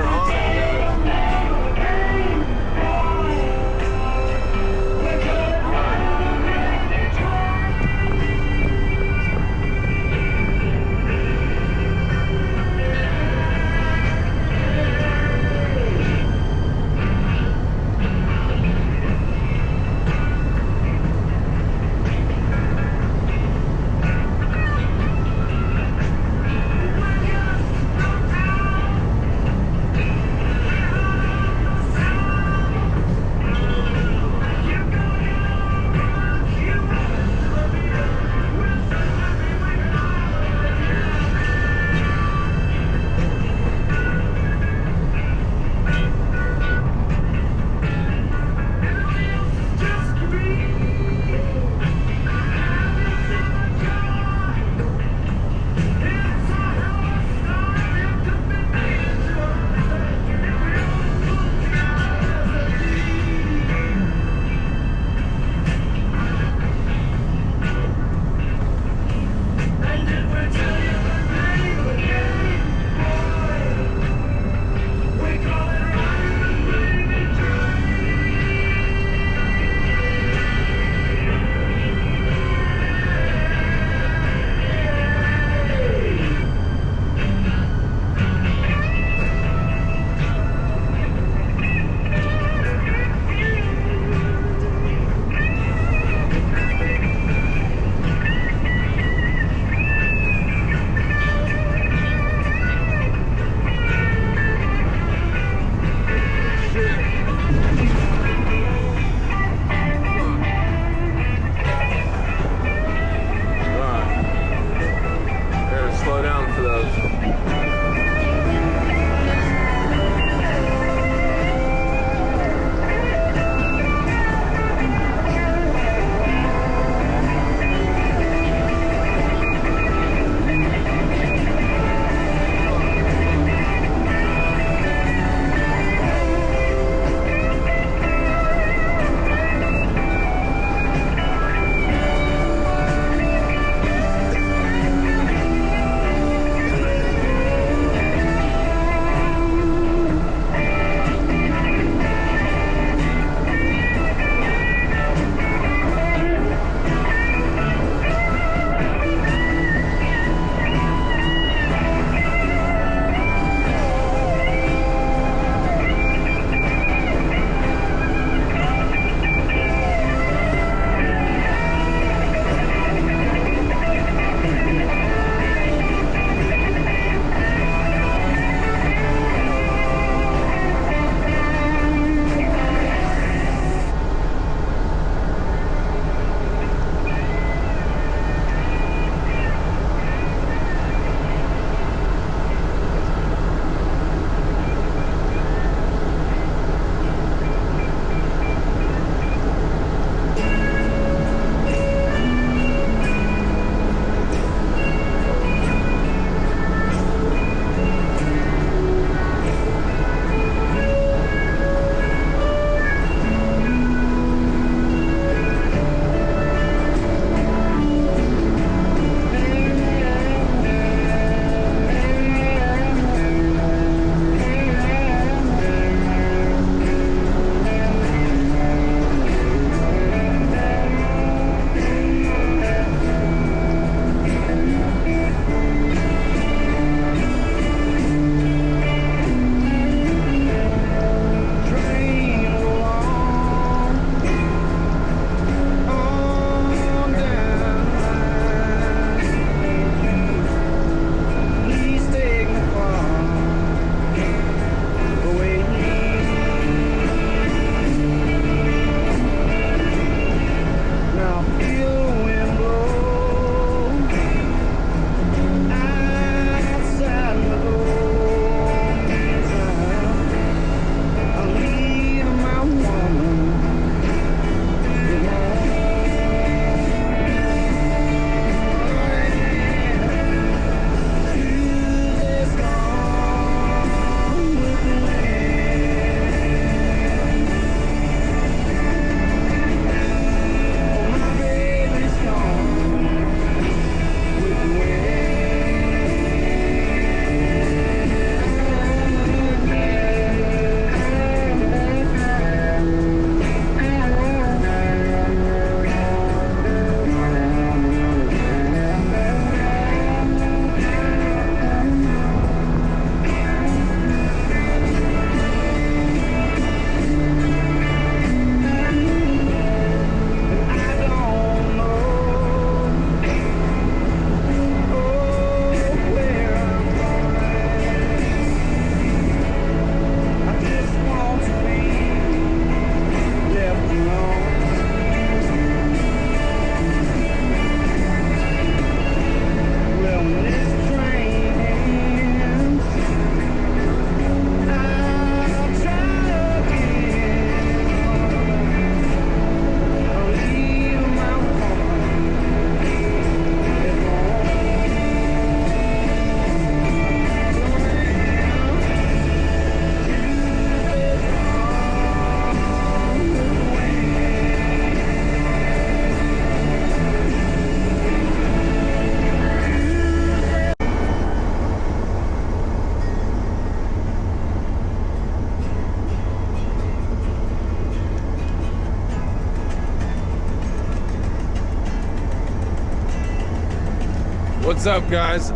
What's up, guys?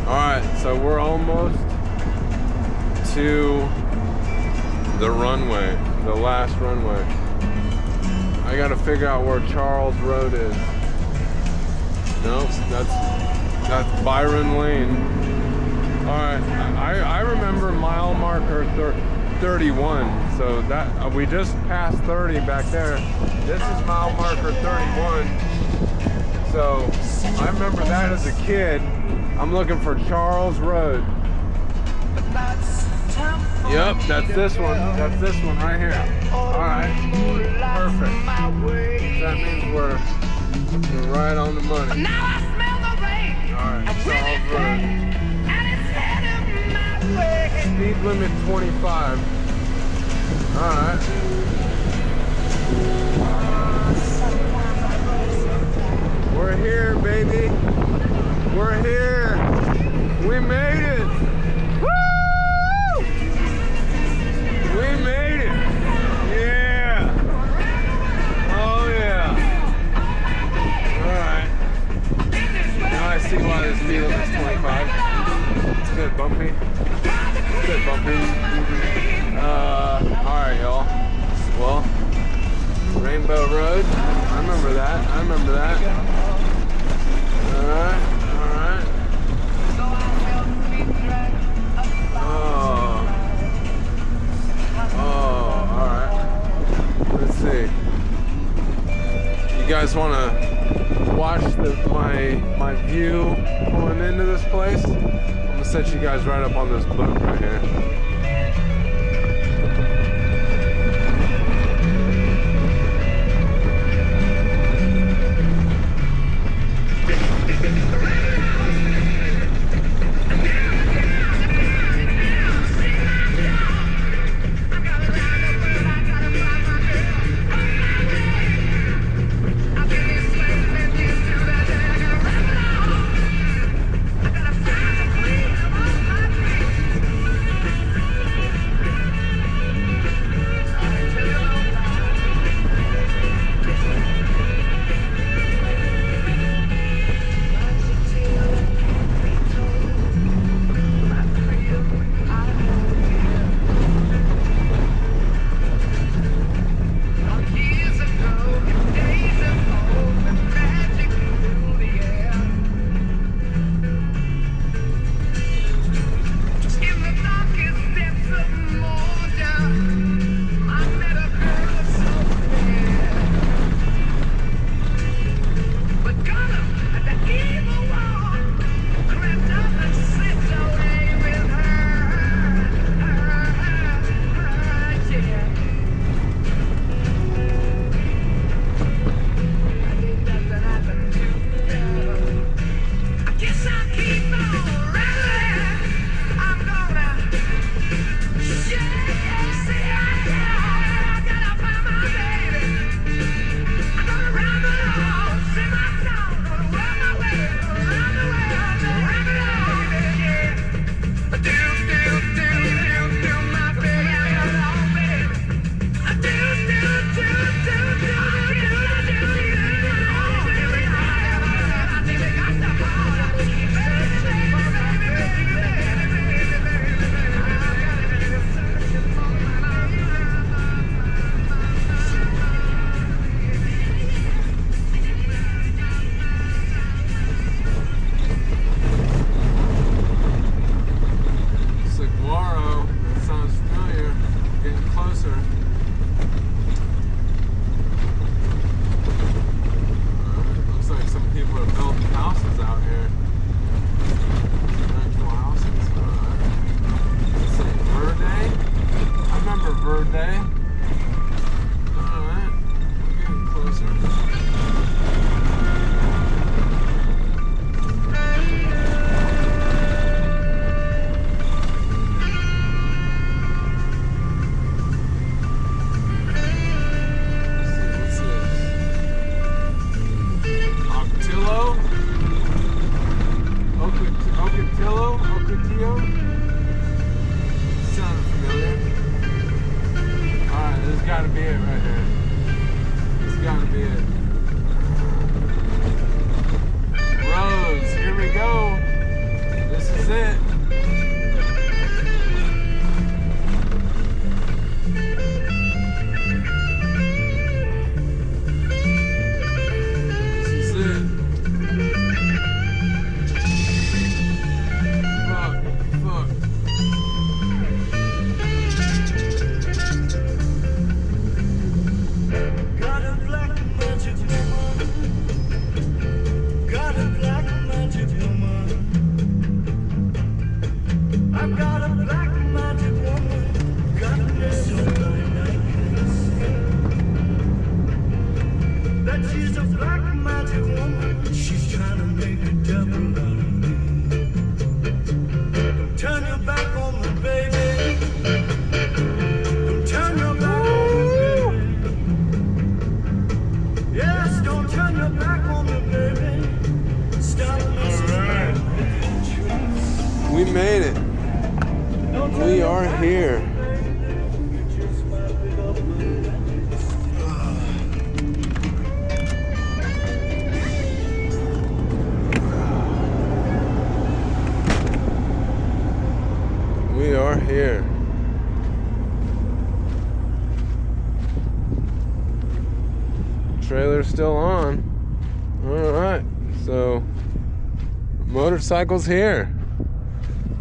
Alright, so we're almost to the runway, the last runway. I gotta figure out where Charles Road is. Nope, that's Byron Lane. Alright, I remember mile marker 31, so that we just passed 30 back there. This is mile marker 31. So I remember that as a kid. I'm looking for Charles Road. Yep, that's this one. That's this one right here. Alright. Perfect. That means we're right on the money. Alright, Charles Road. Speed limit 25. Alright. We're here, baby. We're here. We made it. Woo! We made it. Yeah. Oh, yeah. All right. Now I see why this speed limit's 25. It's good, bumpy. It's good, bumpy. All right, y'all. Well, Rainbow Road. I remember that. I remember that. Alright, alright. Alright. Let's see. You guys wanna watch my view pulling into this place? I'm gonna set you guys right up on this boat right here. We are here. We are here. Trailer's still on. Alright, so motorcycle's here.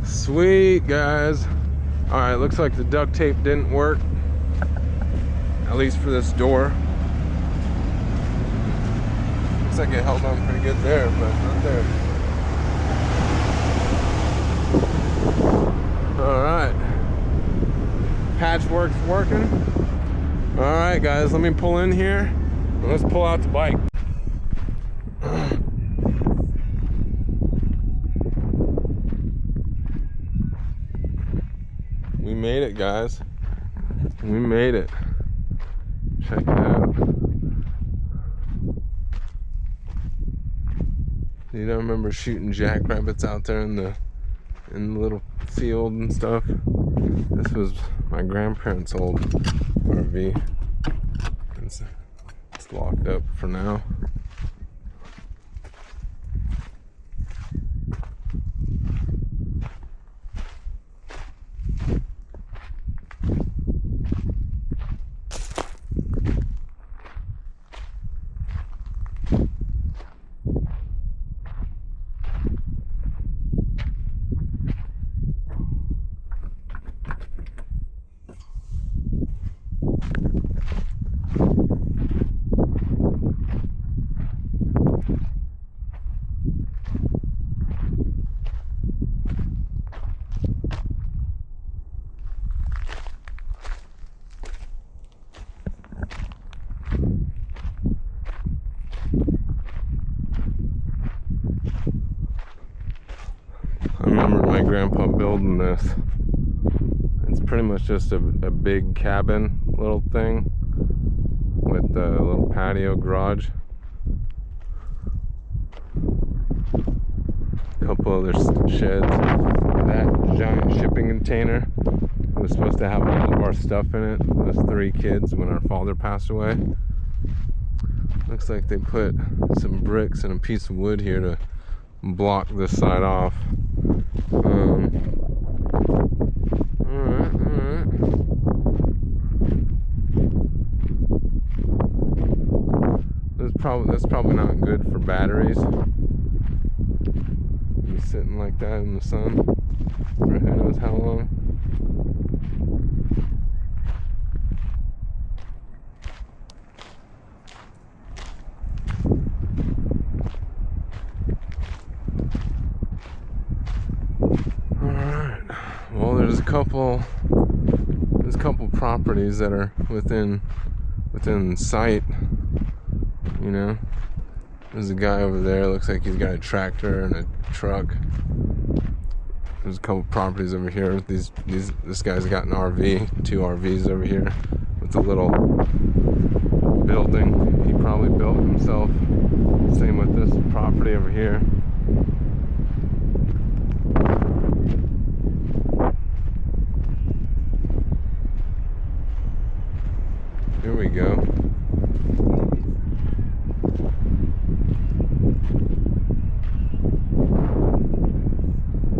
Sweet, guys. Alright, looks like the duct tape didn't work. At least for this door. Looks like it held on pretty good there, but not there. Alright. Patchwork's working. Alright, guys, let me pull in here. Let's pull out the bike. We made it, guys. We made it. Check it out. You don't remember shooting jackrabbits out there in the little field and stuff? This was my grandparents' old RV. It's locked up for now. I remember my grandpa building this. It's pretty much just a big cabin little thing with a little patio garage. A couple other sheds. That giant shipping container was supposed to have all of our stuff in it. Those 3 kids when our father passed away. Looks like they put some bricks and a piece of wood here to block this side off. Alright. That's probably not good for batteries. Be sitting like that in the sun for who knows how long. Well, there's a couple properties that are within sight, you know. There's a guy over there, looks like he's got a tractor and a truck. There's a couple properties over here. This guy's got an RV, 2 RVs over here with a little building he probably built himself. Same with this property over here. Here we go.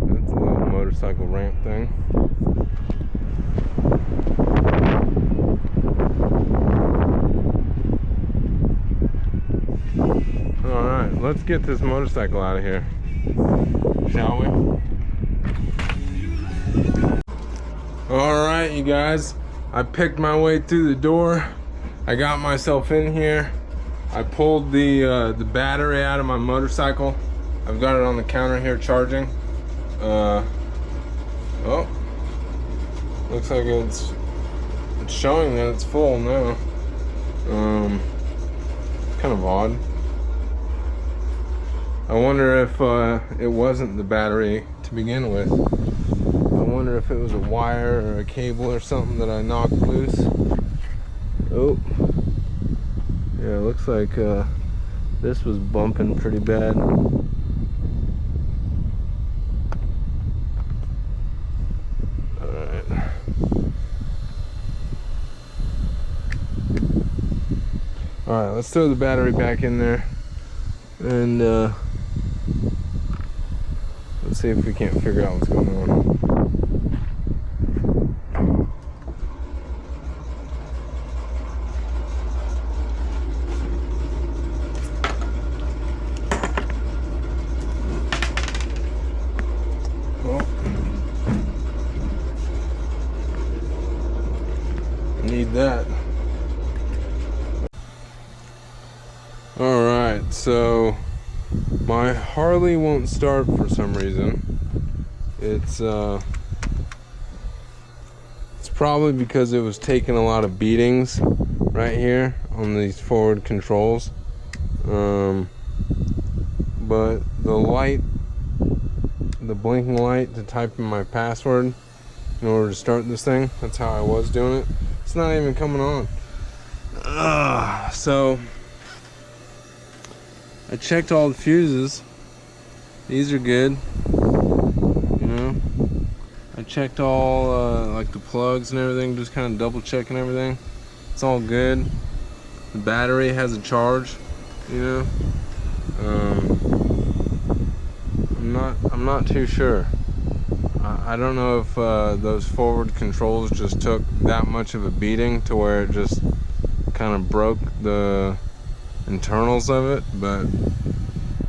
That's a little motorcycle ramp thing. Alright, let's get this motorcycle out of here, shall we? Alright, you guys. I picked my way through the door. I got myself in here. I pulled the battery out of my motorcycle. I've got it on the counter here charging. Oh, looks like it's showing that it's full now. Kind of odd. I wonder if it wasn't the battery to begin with. I wonder if it was a wire or a cable or something that I knocked loose. Oh, yeah, it looks like this was bumping pretty bad. Alright, All right, let's throw the battery back in there, and let's see if we can't figure out what's going on. Need that. All right, so my Harley won't start for some reason. It's probably because it was taking a lot of beatings right here on these forward controls. But the light, the blinking light to type in my password in order to start this thing, that's how I was doing it. It's not even coming on. So I checked all the fuses. These are good. You know, I checked all like the plugs and everything, just kind of double checking everything. It's all good. The battery has a charge. You know, I'm not too sure. I don't know if those forward controls just took that much of a beating to where it just kind of broke the internals of it, but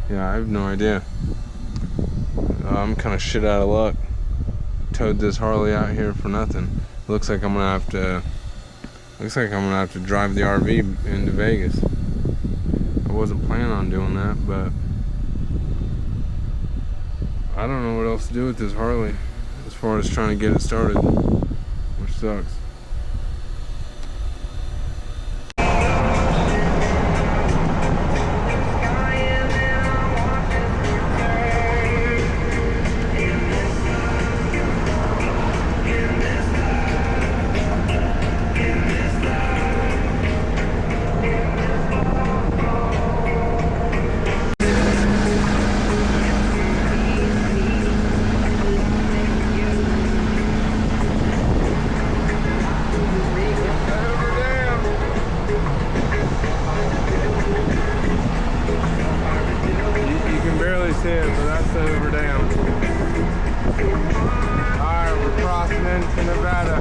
yeah, I have no idea. I'm kind of shit out of luck. Towed this Harley out here for nothing. Looks like I'm gonna have to drive the RV into Vegas. I wasn't planning on doing that, but I don't know what else to do with this Harley as far as trying to get it started, which sucks. See it, but that's the Hoover Dam. Alright, we're crossing into Nevada.